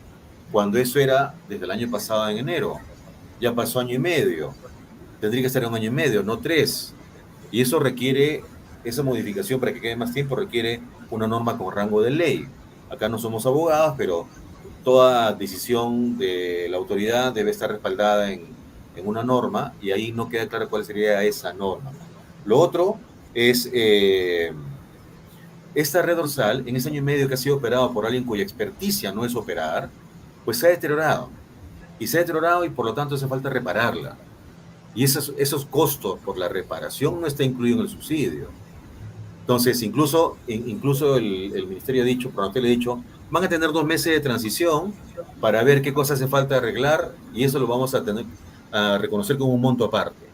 cuando eso era desde el año pasado en enero. Ya pasó año y medio. Tendría que estar 1 año y medio, no 3. Y eso requiere, esa modificación para que quede más tiempo requiere una norma con rango de ley. Acá no somos abogados, pero toda decisión de la autoridad debe estar respaldada en una norma y ahí no queda claro cuál sería esa norma. Lo otro es esta red dorsal, en ese año y medio que ha sido operado por alguien cuya experticia no es operar, pues se ha deteriorado. Y se ha deteriorado y por lo tanto hace falta repararla. Y esos costos por la reparación no está incluido en el subsidio. Entonces, incluso el Ministerio ha dicho, Pronatel ha dicho, van a tener 2 meses de transición para ver qué cosas hace falta arreglar y eso lo vamos a reconocer como un monto aparte.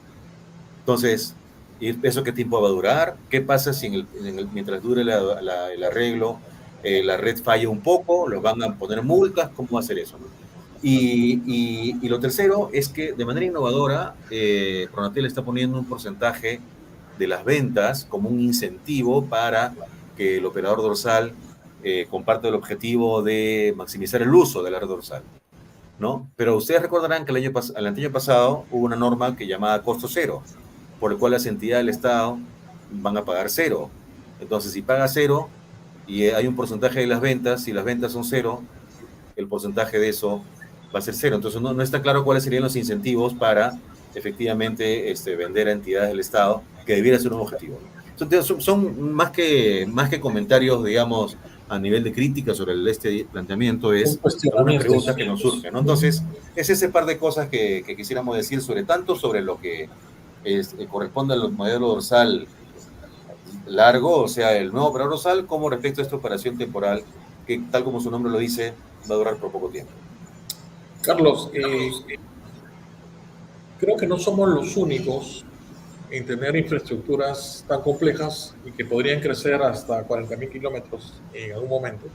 Entonces, ¿eso qué tiempo va a durar? ¿Qué pasa si mientras dure el arreglo la red falla un poco? ¿Los van a poner multas? ¿Cómo va a hacer eso? Y lo tercero es que de manera innovadora, Pronatel está poniendo un porcentaje de las ventas como un incentivo para que el operador dorsal comparta el objetivo de maximizar el uso de la red dorsal, ¿no? Pero ustedes recordarán que el año pasado hubo una norma que llamaba costo cero, por el cual las entidades del Estado van a pagar cero. Entonces, si paga cero y hay un porcentaje de las ventas, si las ventas son cero, el porcentaje de eso va a ser cero. Entonces, no está claro cuáles serían los incentivos para efectivamente vender a entidades del Estado, que debiera ser un objetivo. Son más que comentarios, digamos, a nivel de crítica sobre este planteamiento, es una pregunta que nos surge, ¿no? Entonces, es ese par de cosas que quisiéramos decir sobre lo que corresponde al modelo dorsal largo, o sea, el nuevo operador dorsal, como respecto a esta operación temporal, que tal como su nombre lo dice, va a durar por poco tiempo. Carlos, creo que no somos los únicos en tener infraestructuras tan complejas y que podrían crecer hasta 40.000 kilómetros en algún momento.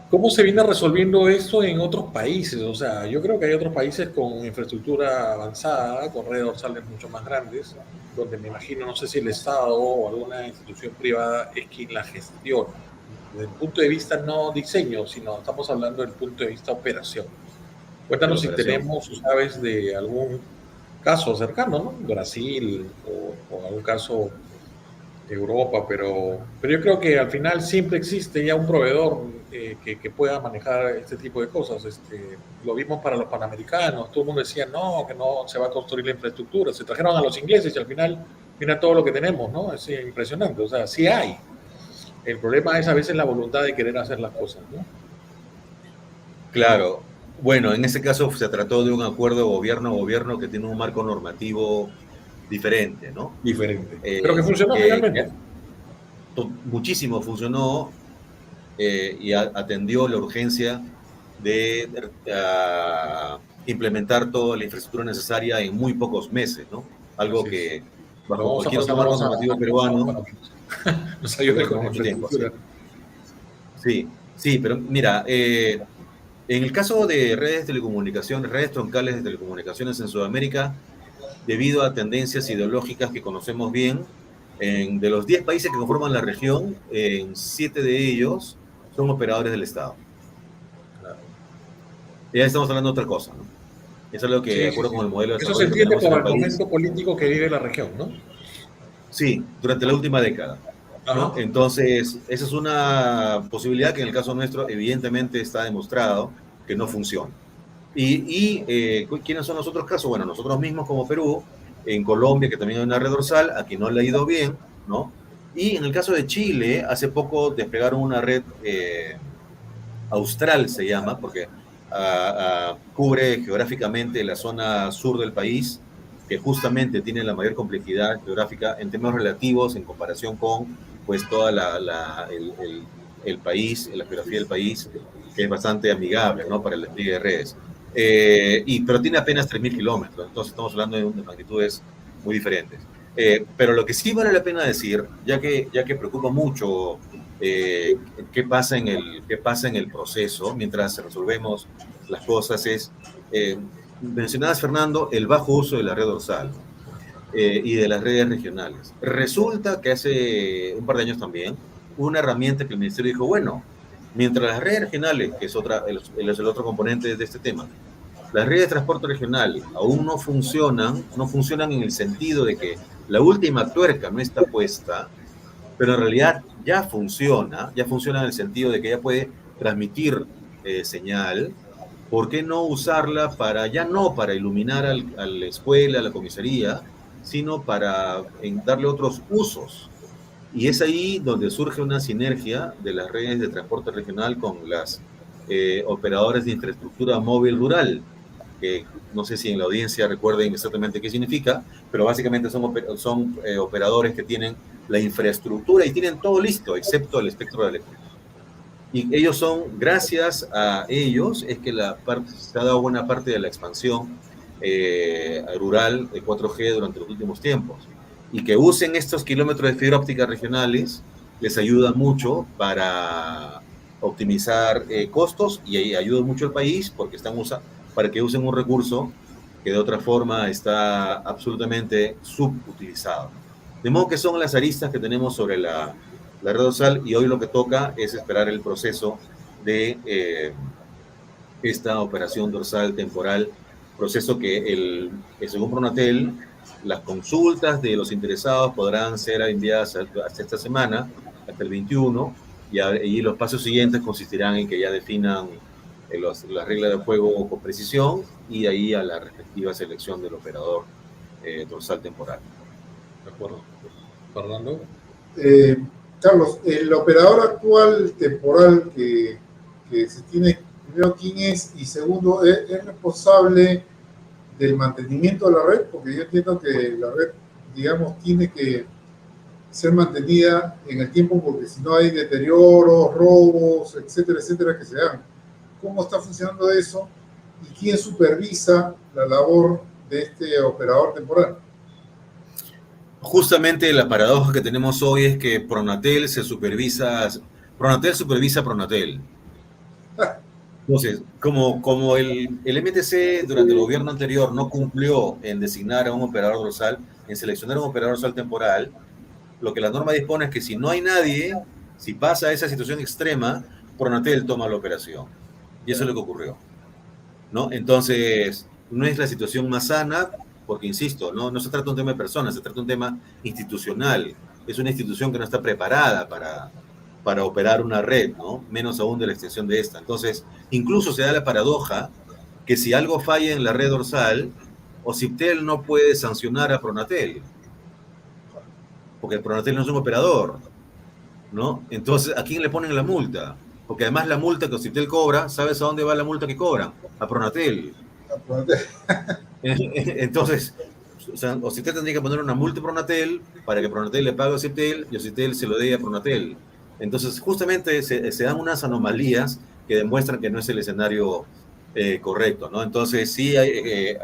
¿Cómo se viene resolviendo esto en otros países? O sea, yo creo que hay otros países con infraestructura avanzada, con redes dorsales mucho más grandes, donde me imagino, no sé si el Estado o alguna institución privada es quien la gestiona. Desde el punto de vista no diseño, sino estamos hablando del punto de vista operación. de la Cuéntanos si operación. tenemos, sabes, de algún caso cercano, ¿no? Brasil o algún caso de Europa, pero yo creo que al final siempre existe ya un proveedor que pueda manejar este tipo de cosas. Lo vimos para los panamericanos, todo el mundo decía que no se va a construir la infraestructura, se trajeron a los ingleses y al final mira todo lo que tenemos, ¿no? Es impresionante, o sea, sí hay. El problema es a veces la voluntad de querer hacer las cosas, ¿no? Claro. Bueno, en ese caso se trató de un acuerdo gobierno a gobierno que tiene un marco normativo diferente, ¿no? Diferente. Pero que funcionó Que finalmente. muchísimo funcionó y atendió la urgencia de implementar toda la infraestructura necesaria en muy pocos meses, ¿no? Algo Así es. que Pero bajo vamos a cualquier otro pasar la marco voz normativo peruano para que nos ayude con la mucho tiempo, sí. infraestructura. Sí, sí, pero mira, en el caso de redes de telecomunicaciones, redes troncales de telecomunicaciones en Sudamérica, debido a tendencias ideológicas que conocemos bien, de los 10 países que conforman la región, en 7 de ellos son operadores del Estado. Claro. Ya estamos hablando de otra cosa, ¿no? Es algo que, de Sí, sí, acuerdo sí. con el modelo de Eso se desarrollo que entiende tenemos en por el el país, momento político que vive la región, ¿no? sí, durante la última década, ¿no? Ajá. Entonces, esa es una posibilidad que en el caso nuestro evidentemente está demostrado que no funciona. ¿Quiénes son los otros casos? Bueno, nosotros mismos como Perú, en Colombia, que también hay una red dorsal, aquí no le ha ido bien, ¿no? Y en el caso de Chile, hace poco desplegaron una red austral, se llama, porque cubre geográficamente la zona sur del país, que justamente tiene la mayor complejidad geográfica en términos relativos en comparación con pues toda el país, la geografía del país, que es bastante amigable, ¿no? Para el despliegue de redes. Pero tiene apenas 3.000 kilómetros, entonces estamos hablando de magnitudes muy diferentes. Pero lo que sí vale la pena decir, ya que preocupa mucho qué pasa en el proceso mientras resolvemos las cosas, mencionabas, Fernando, el bajo uso de la red dorsal, ¿no? Y de las redes regionales. Resulta que hace un par de años también hubo una herramienta que el ministerio dijo, bueno, mientras las redes regionales, que es el otro componente de este tema, las redes de transporte regional aún no funcionan en el sentido de que la última tuerca no está puesta, pero en realidad ya funciona en el sentido de que ya puede transmitir señal. ¿Por qué no usarla ya no para iluminar a la escuela, a la comisaría, sino para darle otros usos? Y es ahí donde surge una sinergia de las redes de transporte regional con las operadores de infraestructura móvil rural, que no sé si en la audiencia recuerden exactamente qué significa, pero básicamente son operadores que tienen la infraestructura y tienen todo listo, excepto el espectro eléctrico. Y gracias a ellos, es que se ha dado buena parte de la expansión rural de 4G durante los últimos tiempos. Y que usen estos kilómetros de fibra óptica regionales les ayuda mucho para optimizar costos y ayuda mucho al país porque para que usen un recurso que de otra forma está absolutamente subutilizado. De modo que son las aristas que tenemos sobre la red dorsal y hoy lo que toca es esperar el proceso de esta operación dorsal temporal, proceso que según Pronatel, las consultas de los interesados podrán ser enviadas hasta esta semana, hasta el 21, y los pasos siguientes consistirán en que ya definan las reglas de juego con precisión y de ahí a la respectiva selección del operador dorsal temporal. De acuerdo. Fernando. Carlos, el operador actual temporal que se tiene, primero, ¿quién es? Y segundo, ¿es responsable del mantenimiento de la red? Porque yo entiendo que la red, digamos, tiene que ser mantenida en el tiempo porque si no hay deterioros, robos, etcétera, etcétera, que se dan. ¿Cómo está funcionando eso? ¿Y quién supervisa la labor de este operador temporal? Justamente la paradoja que tenemos hoy es que Pronatel supervisa Pronatel. Entonces, como el MTC durante el gobierno anterior no cumplió en designar a un operador dorsal, en seleccionar a un operador dorsal temporal, lo que la norma dispone es que si no hay nadie, si pasa esa situación extrema, Pronatel toma la operación. Y eso es lo que ocurrió, ¿no? Entonces, no es la situación más sana, porque insisto, no se trata de un tema de personas, se trata de un tema institucional. Es una institución que no está preparada para operar una red, ¿no? Menos aún de la extensión de esta. Entonces, incluso se da la paradoja que si algo falla en la red dorsal, OCIPTEL no puede sancionar a Pronatel, porque el Pronatel no es un operador, ¿no? Entonces, ¿a quién le ponen la multa? Porque además la multa que OCIPTEL cobra, ¿sabes a dónde va la multa que cobran? A Pronatel. Entonces, o sea, OCIPTEL tendría que poner una multa a Pronatel para que Pronatel le pague a OCIPTEL y OCIPTEL se lo dé a Pronatel. Entonces, justamente se dan unas anomalías que demuestran que no es el escenario correcto, ¿no? Entonces, sí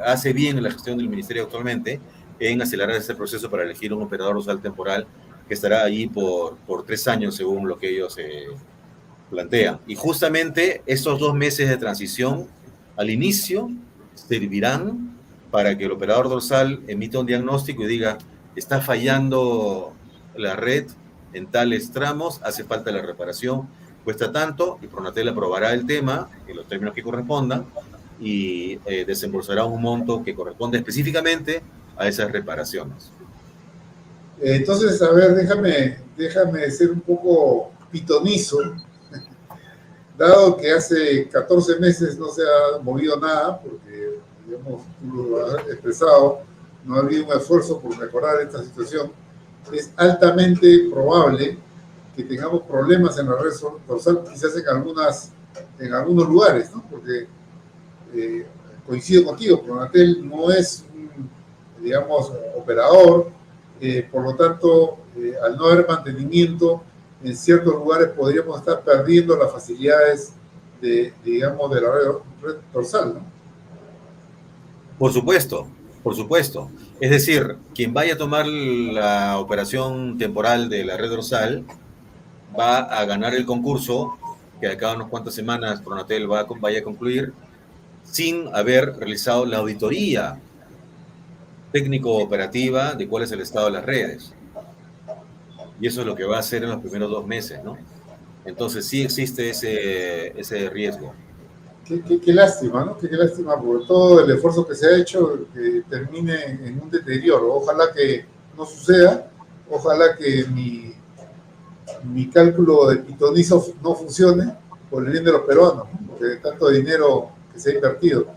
hace bien la gestión del Ministerio actualmente en acelerar este proceso para elegir un operador usual temporal que estará ahí por 3 años, según lo que ellos plantean. Y justamente estos 2 meses de transición al inicio servirán para que el operador dorsal emita un diagnóstico y diga, está fallando la red en tales tramos, hace falta la reparación, cuesta tanto, y Pronatel aprobará el tema en los términos que correspondan y desembolsará un monto que corresponde específicamente a esas reparaciones. Entonces, a ver, déjame ser un poco pitonizo. Dado que hace 14 meses no se ha movido nada, porque, digamos, tú lo has expresado, no ha habido un esfuerzo por mejorar esta situación, es altamente probable que tengamos problemas en la red dorsal, quizás en algunos lugares, ¿no? Porque coincido contigo, Pronatel no es un, digamos, operador, por lo tanto, al no haber mantenimiento, en ciertos lugares podríamos estar perdiendo las facilidades digamos, de la red dorsal, ¿no? Por supuesto, por supuesto. Es decir, quien vaya a tomar la operación temporal de la red dorsal va a ganar el concurso que a cada unas cuantas semanas Pronatel vaya a concluir sin haber realizado la auditoría técnico-operativa de cuál es el estado de las redes. Y eso es lo que va a hacer en los primeros 2 meses, ¿no? Entonces sí existe ese riesgo. Qué lástima, ¿no? Qué lástima por todo el esfuerzo que se ha hecho que termine en un deterioro. Ojalá que no suceda, ojalá que mi cálculo de pitonizo no funcione por el bien de los peruanos, ¿no? Porque de tanto dinero que se ha invertido.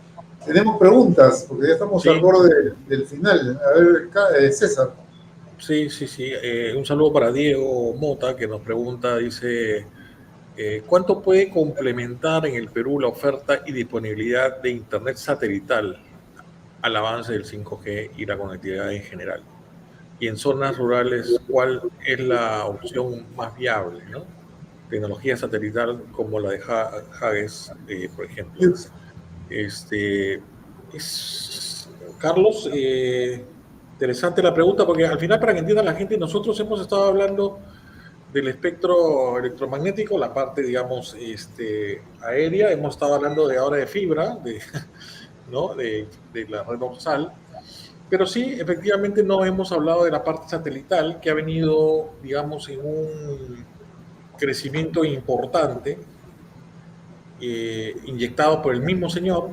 Tenemos preguntas, porque ya estamos al borde del final. A ver, César. Sí. Un saludo para Diego Mota, que nos pregunta, dice, ¿cuánto puede complementar en el Perú la oferta y disponibilidad de Internet satelital al avance del 5G y la conectividad en general? Y en zonas rurales, ¿cuál es la opción más viable, ¿no? Tecnología satelital como la de Hages, por ejemplo. Carlos, interesante la pregunta, porque al final, para que entienda la gente, nosotros hemos estado hablando del espectro electromagnético, la parte, digamos, aérea, hemos estado hablando ahora de fibra, ¿no? de la red dorsal, pero sí, efectivamente no hemos hablado de la parte satelital, que ha venido, digamos, en un crecimiento importante, inyectado por el mismo señor,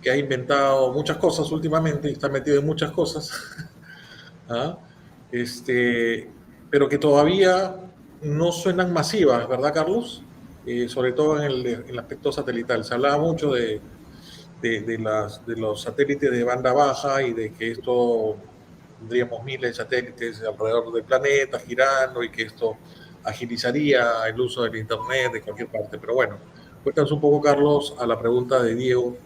que ha inventado muchas cosas últimamente y está metido en muchas cosas, ¿ah? Pero que todavía no suenan masivas, ¿verdad, Carlos? Sobre todo en el aspecto satelital. Se hablaba mucho de los satélites de banda baja y de que esto tendríamos miles de satélites alrededor del planeta girando y que esto agilizaría el uso del Internet de cualquier parte. Pero bueno, cuéntanos un poco, Carlos, a la pregunta de Diego,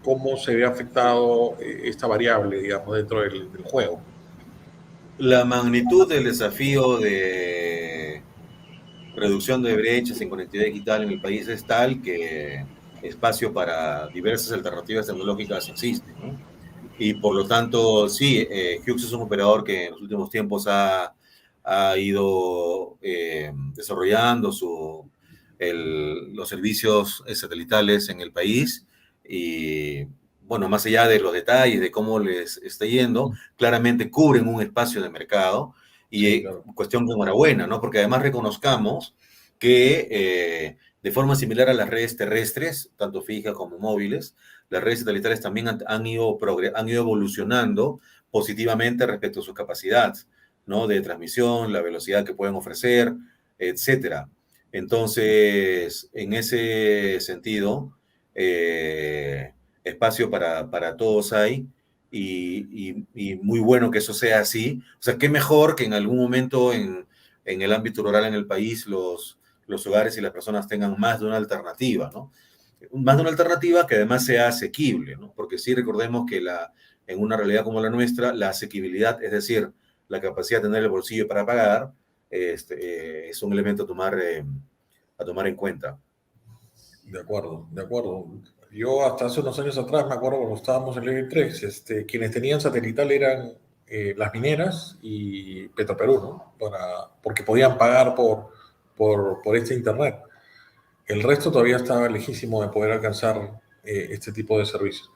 cómo se ve afectado esta variable, digamos, dentro del juego. La magnitud del desafío de reducción de brechas en conectividad digital en el país es tal que espacio para diversas alternativas tecnológicas existe, ¿no? Y por lo tanto, sí, Hughes es un operador que en los últimos tiempos ha ido desarrollando su los servicios satelitales en el país y, bueno, más allá de los detalles de cómo les está yendo, claramente cubren un espacio de mercado y Sí, claro. cuestión de enhorabuena, ¿no? Porque además reconozcamos que de forma similar a las redes terrestres, tanto fijas como móviles, las redes satelitales también han ido evolucionando positivamente respecto a su capacidad, ¿no? De transmisión, la velocidad que pueden ofrecer, etcétera. Entonces, en ese sentido, espacio para todos hay y muy bueno que eso sea así. O sea, qué mejor que en algún momento en el ámbito rural en el país los hogares y las personas tengan más de una alternativa, ¿no? Más de una alternativa que además sea asequible, ¿no? Porque sí recordemos que en una realidad como la nuestra, la asequibilidad, es decir, la capacidad de tener el bolsillo para pagar, es un elemento a tomar en cuenta. De acuerdo, de acuerdo. Yo hasta hace unos años atrás, me acuerdo cuando estábamos en el 3, quienes tenían satelital eran las mineras y Petroperú, ¿no? Porque podían pagar por este internet. El resto todavía estaba lejísimo de poder alcanzar este tipo de servicios.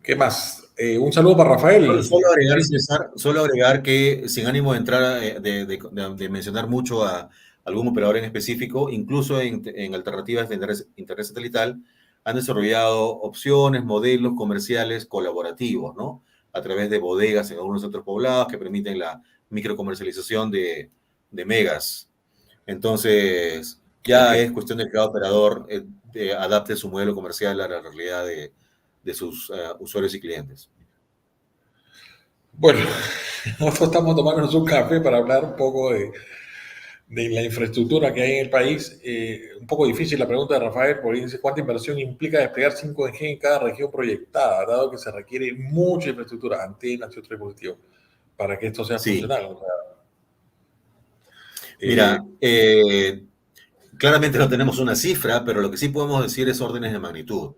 ¿Qué más? Un saludo para Rafael. Solo agregar, César, solo agregar que sin ánimo de entrar, de mencionar mucho a algún operador en específico, incluso en alternativas de internet satelital, han desarrollado opciones, modelos comerciales colaborativos, ¿no? A través de bodegas en algunos otros poblados que permiten la microcomercialización de megas. Entonces, ya Ok. es cuestión de que cada operador adapte su modelo comercial a la realidad de sus usuarios y clientes. Bueno, nosotros estamos tomándonos un café para hablar un poco de la infraestructura que hay en el país. Un poco difícil la pregunta de Rafael, porque dice cuánta inversión implica desplegar 5G en cada región proyectada, dado que se requiere mucha infraestructura, antenas y otros dispositivos, para que esto sea Sí, funcional. O sea, mira, eh, claramente no tenemos una cifra, pero lo que sí podemos decir es órdenes de magnitud.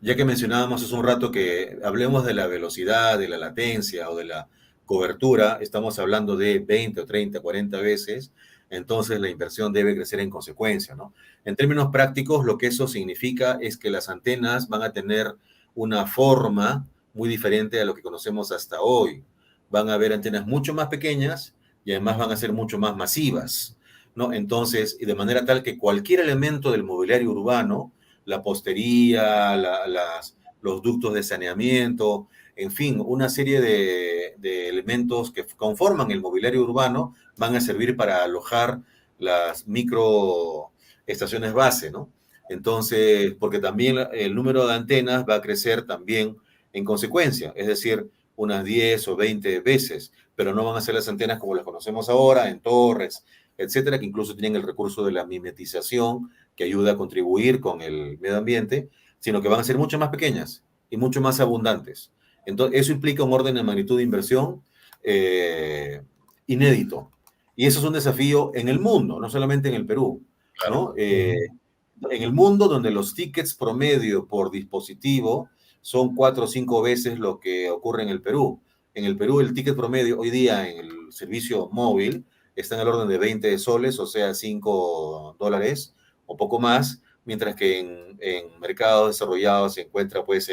Ya que mencionábamos hace un rato que hablemos de la velocidad, de la latencia o de la cobertura, estamos hablando de 20 o 30, 40 veces, entonces la inversión debe crecer en consecuencia, ¿no? En términos prácticos, lo que eso significa es que las antenas van a tener una forma muy diferente a lo que conocemos hasta hoy. Van a haber antenas mucho más pequeñas y además van a ser mucho más masivas, ¿no? Entonces, y de manera tal que cualquier elemento del mobiliario urbano, la postería, los ductos de saneamiento, en fin, una serie de elementos que conforman el mobiliario urbano van a servir para alojar las microestaciones base, ¿no? Entonces, porque también el número de antenas va a crecer también en consecuencia, es decir, unas 10 o 20 veces, pero no van a ser las antenas como las conocemos ahora, en torres, etcétera, que incluso tienen el recurso de la mimetización que ayuda a contribuir con el medio ambiente, sino que van a ser mucho más pequeñas y mucho más abundantes. Entonces, eso implica un orden de magnitud de inversión inédito. Y eso es un desafío en el mundo, no solamente en el Perú, claro. ¿no? En el mundo donde los tickets promedio por dispositivo son 4 o 5 veces lo que ocurre en el Perú. En el Perú el ticket promedio hoy día en el servicio móvil está en el orden de 20 soles, o sea, $5 o poco más, mientras que en mercados desarrollados se encuentra pues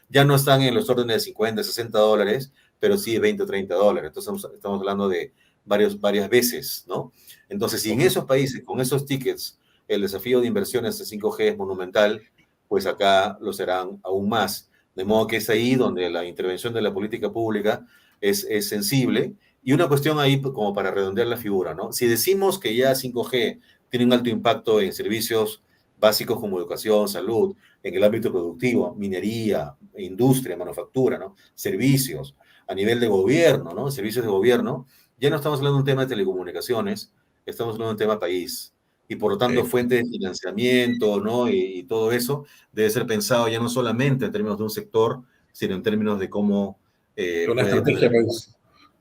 ya no están en los órdenes de 50, $60, pero sí $20 o $30. Entonces estamos hablando de varias veces, ¿no? Entonces, si en esos países, con esos tickets, el desafío de inversiones de 5G es monumental, pues acá lo serán aún más. De modo que es ahí donde la intervención de la política pública es sensible. Y una cuestión ahí como para redondear la figura, ¿no? Si decimos que ya 5G tiene un alto impacto en servicios básicos como educación, salud, en el ámbito productivo, minería, industria, manufactura, ¿no? Servicios, a nivel de gobierno, ¿no? Servicios de gobierno, ya no estamos hablando de un tema de telecomunicaciones, estamos hablando de un tema país. Y por lo tanto, fuente de financiamiento, ¿no? Y todo eso debe ser pensado ya no solamente en términos de un sector, sino en términos de cómo Una puede estrategia tener. país.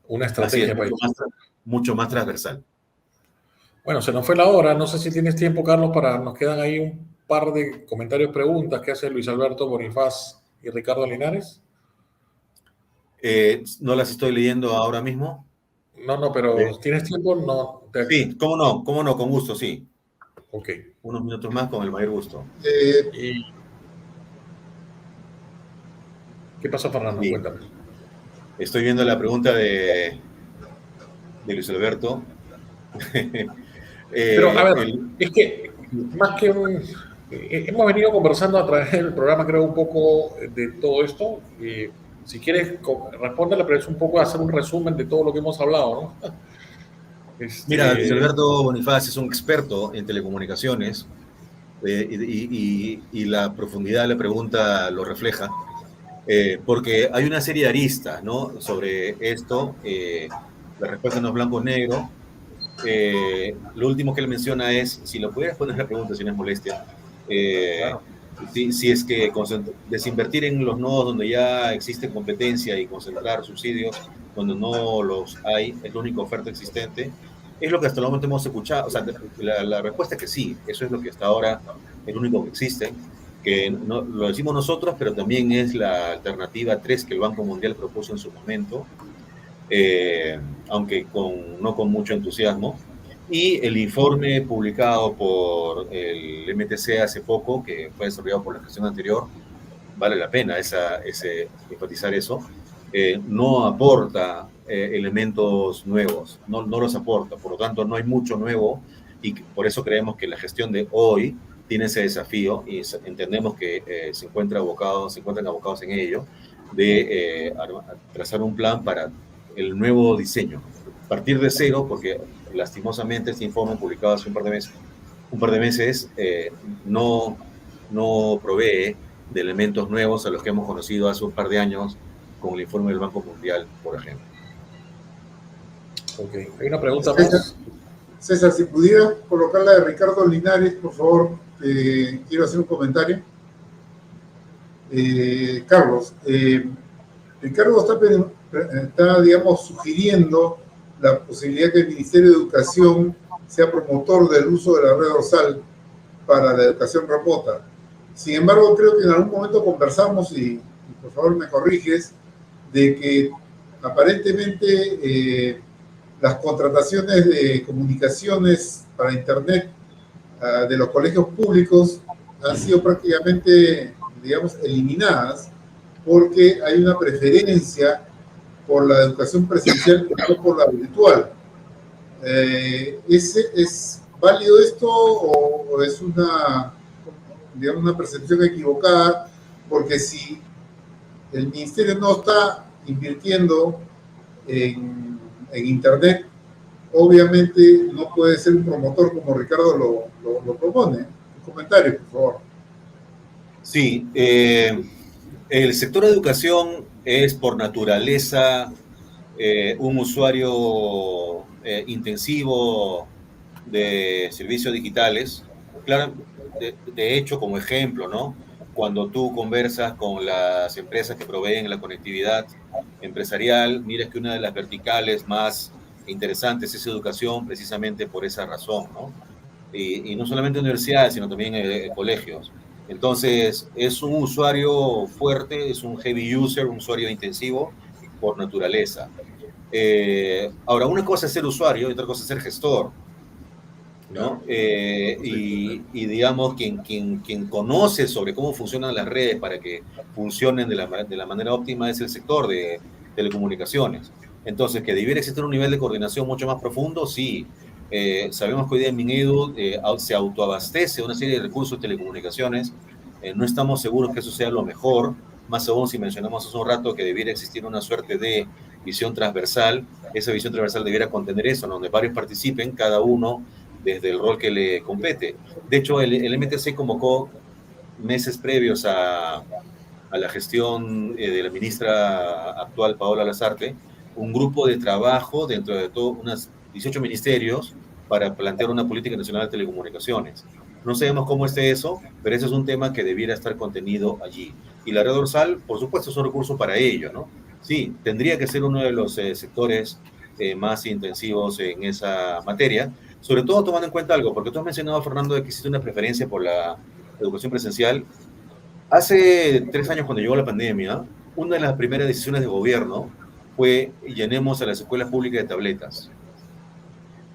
Una Así es, estrategia país. mucho más transversal. Bueno, se nos fue la hora. No sé si tienes tiempo, Carlos, nos quedan ahí un par de comentarios, preguntas que hace Luis Alberto Bonifaz y Ricardo Linares. No las estoy leyendo ahora mismo. No, pero ¿tienes tiempo? No. Sí, cómo no, con gusto, sí. Ok. Unos minutos más con el mayor gusto. ¿Y qué pasó, Fernando? Sí. Cuéntame. Estoy viendo la pregunta de Luis Alberto. Pero, a ver, El, es que más que un... hemos venido conversando a través del programa, creo, un poco de todo esto. Si quieres, respóndele, pero es un poco hacer un resumen de todo lo que hemos hablado, ¿no? Mira, Luis Este, Alberto Bonifaz es un experto en telecomunicaciones y la profundidad de la pregunta lo refleja, porque hay una serie de aristas, ¿no? Sobre esto. La respuesta no es blanco-negro. Lo último que él menciona es, si lo pudieras poner la pregunta, si no es molestia, eh, claro. si es que desinvertir en los nodos donde ya existe competencia y concentrar subsidios donde no los hay, es la única oferta existente, es lo que hasta el momento hemos escuchado. O sea, la respuesta es que sí, eso es lo que hasta ahora es lo único que existe, que no, lo decimos nosotros, pero también es la alternativa 3 que el Banco Mundial propuso en su momento, eh, aunque no con mucho entusiasmo. Y el informe publicado por el MTC hace poco, que fue desarrollado por la gestión anterior, vale la pena enfatizar eso, no aporta elementos nuevos, no los aporta, por lo tanto no hay mucho nuevo y por eso creemos que la gestión de hoy tiene ese desafío y entendemos que se encuentran abocados en ello, de trazar un plan para el nuevo diseño. Partir de cero, porque lastimosamente este informe publicado hace un par de meses no provee de elementos nuevos a los que hemos conocido hace un par de años con el informe del Banco Mundial, por ejemplo. Ok. Hay una pregunta César, más. César, si pudiera colocar la de Ricardo Linares, por favor, quiero hacer un comentario. Carlos, Ricardo está, digamos, sugiriendo la posibilidad que el Ministerio de Educación sea promotor del uso de la red dorsal para la educación remota. Sin embargo, creo que en algún momento conversamos, y por favor me corriges, de que aparentemente las contrataciones de comunicaciones para Internet de los colegios públicos han sido prácticamente, digamos, eliminadas porque hay una preferencia por la educación presencial y no por la virtual. ¿Es válido esto o es una, digamos, una percepción equivocada? Porque si el ministerio no está invirtiendo en Internet, obviamente no puede ser un promotor como Ricardo lo propone. Un comentario, por favor. Sí, el sector de educación es por naturaleza un usuario intensivo de servicios digitales. Claro, de hecho, como ejemplo, ¿no? Cuando tú conversas con las empresas que proveen la conectividad empresarial, miras que una de las verticales más interesantes es educación, precisamente por esa razón, ¿no? Y no solamente universidades, sino también colegios. Entonces, es un usuario fuerte, es un heavy user, un usuario intensivo por naturaleza. Ahora, una cosa es ser usuario y otra cosa es ser gestor, ¿no? Claro. Y digamos, quien conoce sobre cómo funcionan las redes para que funcionen de la manera óptima es el sector de telecomunicaciones. Entonces, que debiera existir un nivel de coordinación mucho más profundo, sí. Sabemos que hoy día en Minedu se autoabastece una serie de recursos de telecomunicaciones. No estamos seguros que eso sea lo mejor, más aún si mencionamos hace un rato que debiera existir una suerte de visión transversal. Esa visión transversal debiera contener eso, donde varios participen, cada uno desde el rol que le compete. De hecho, el MTC convocó meses previos a la gestión de la ministra actual, Paola Lazarte, un grupo de trabajo dentro de todo, unas 18 ministerios para plantear una política nacional de telecomunicaciones. No sabemos cómo esté eso, pero ese es un tema que debiera estar contenido allí. Y la red dorsal, por supuesto, es un recurso para ello, ¿no? Sí, tendría que ser uno de los sectores más intensivos en esa materia, sobre todo tomando en cuenta algo, porque tú has mencionado, Fernando, de que existe una preferencia por la educación presencial. Hace 3 años, cuando llegó la pandemia, una de las primeras decisiones de gobierno fue llenemos a las escuelas públicas de tabletas.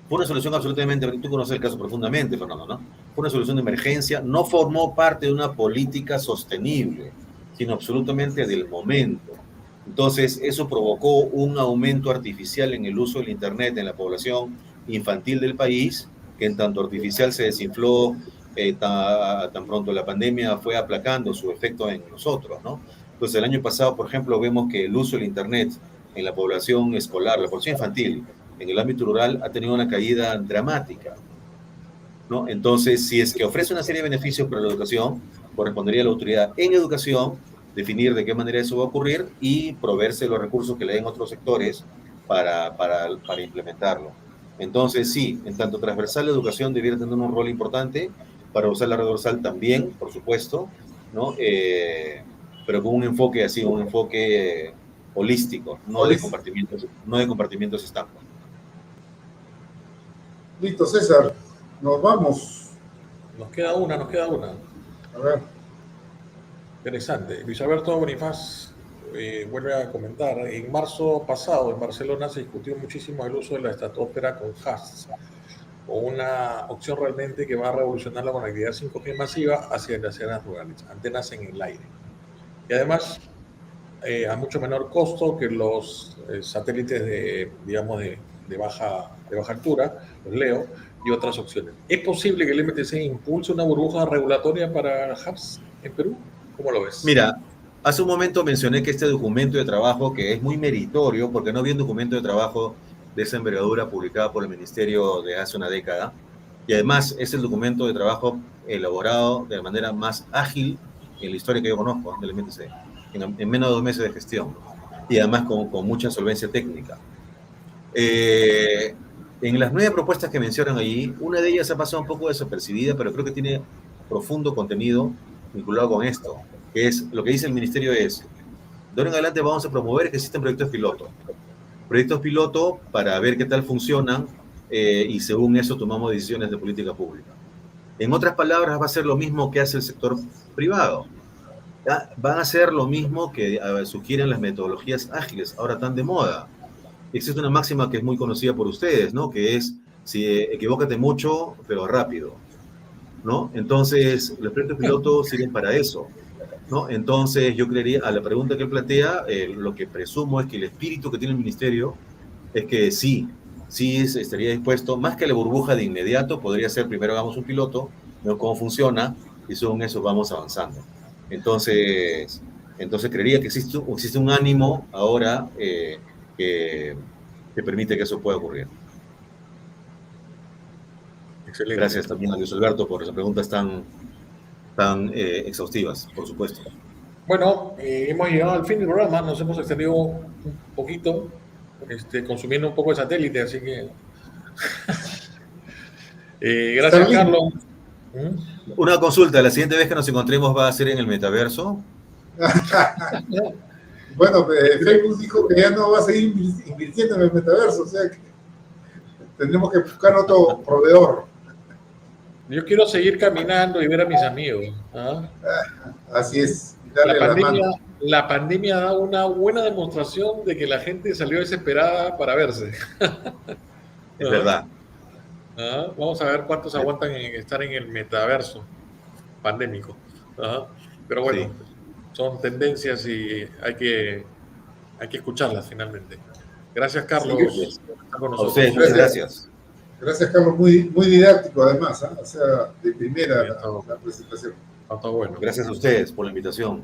Fue una solución absolutamente, tú conoces el caso profundamente, Fernando, ¿no? Fue una solución de emergencia, no formó parte de una política sostenible, sino absolutamente del momento. Entonces, eso provocó un aumento artificial en el uso del Internet en la población infantil del país, que en tanto artificial se desinfló tan pronto la pandemia fue aplacando su efecto en nosotros, ¿no? Entonces, el año pasado, por ejemplo, vemos que el uso del Internet en la población escolar, la población infantil, en el ámbito rural, ha tenido una caída dramática, ¿no? Entonces, si es que ofrece una serie de beneficios para la educación, correspondería a la autoridad en educación definir de qué manera eso va a ocurrir y proveerse los recursos que le den otros sectores para implementarlo. Entonces, sí, en tanto transversal, la educación debiera tener un rol importante, para usar la red dorsal también, por supuesto, ¿no? Pero con un enfoque así, un enfoque holístico, no de compartimientos estancos. Listo, César, nos vamos. Nos queda una. A ver. Interesante. Luis Alberto Bonifaz vuelve a comentar. En marzo pasado, en Barcelona, se discutió muchísimo el uso de la estratosfera con HASS, o una opción realmente que va a revolucionar la conectividad 5G masiva hacia las áreas rurales, antenas en el aire. Y además, a mucho menor costo que los satélites de baja altura, los LEO, y otras opciones. ¿Es posible que el MTC impulse una burbuja regulatoria para hubs en Perú? ¿Cómo lo ves? Mira, hace un momento mencioné que este documento de trabajo, que es muy meritorio, porque no había un documento de trabajo de esa envergadura publicado por el Ministerio de hace una década, y además es el documento de trabajo elaborado de la manera más ágil en la historia que yo conozco del MTC, en menos de 2 meses de gestión, y además con mucha solvencia técnica. En las 9 propuestas que mencionan allí, una de ellas ha pasado un poco desapercibida, pero creo que tiene profundo contenido vinculado con esto, que es lo que dice el ministerio es, de ahora en adelante vamos a promover que existen proyectos piloto para ver qué tal funcionan y según eso tomamos decisiones de política pública. En otras palabras, va a ser lo mismo que hace el sector privado. Van a hacer lo mismo que sugieren las metodologías ágiles, ahora tan de moda. Existe una máxima que es muy conocida por ustedes, ¿no? Que es, equivócate mucho, pero rápido, ¿no? Entonces, los proyectos pilotos sirven para eso, ¿no? Entonces, yo creería, a la pregunta que él plantea, lo que presumo es que el espíritu que tiene el ministerio es que sí estaría dispuesto, más que la burbuja de inmediato, podría ser primero hagamos un piloto, vemos cómo funciona, y según eso vamos avanzando. Entonces creería que existe un ánimo ahora que permite que eso pueda ocurrir. Excelente. Gracias también a Luis Alberto por esas preguntas tan exhaustivas, por supuesto. Bueno, hemos llegado al fin del programa, nos hemos extendido un poquito, consumiendo un poco de satélite, así que... gracias, Carlos. Una consulta, ¿la siguiente vez que nos encontremos va a ser en el metaverso? Bueno, Facebook dijo que ya no va a seguir invirtiendo en el metaverso, o sea que tendremos que buscar otro proveedor. Yo quiero seguir caminando y ver a mis amigos. ¿Ah? Así es. La pandemia da una buena demostración de que la gente salió desesperada para verse. Es verdad. ¿Ah? Vamos a ver cuántos aguantan en estar en el metaverso pandémico. ¿Ah? Pero bueno, sí, son tendencias y hay que escucharlas finalmente. Gracias, Carlos. Sí, a ustedes, gracias. Gracias, Carlos. Muy didáctico, además. O sea, de primera la presentación. Está bueno. Gracias a ustedes por la invitación.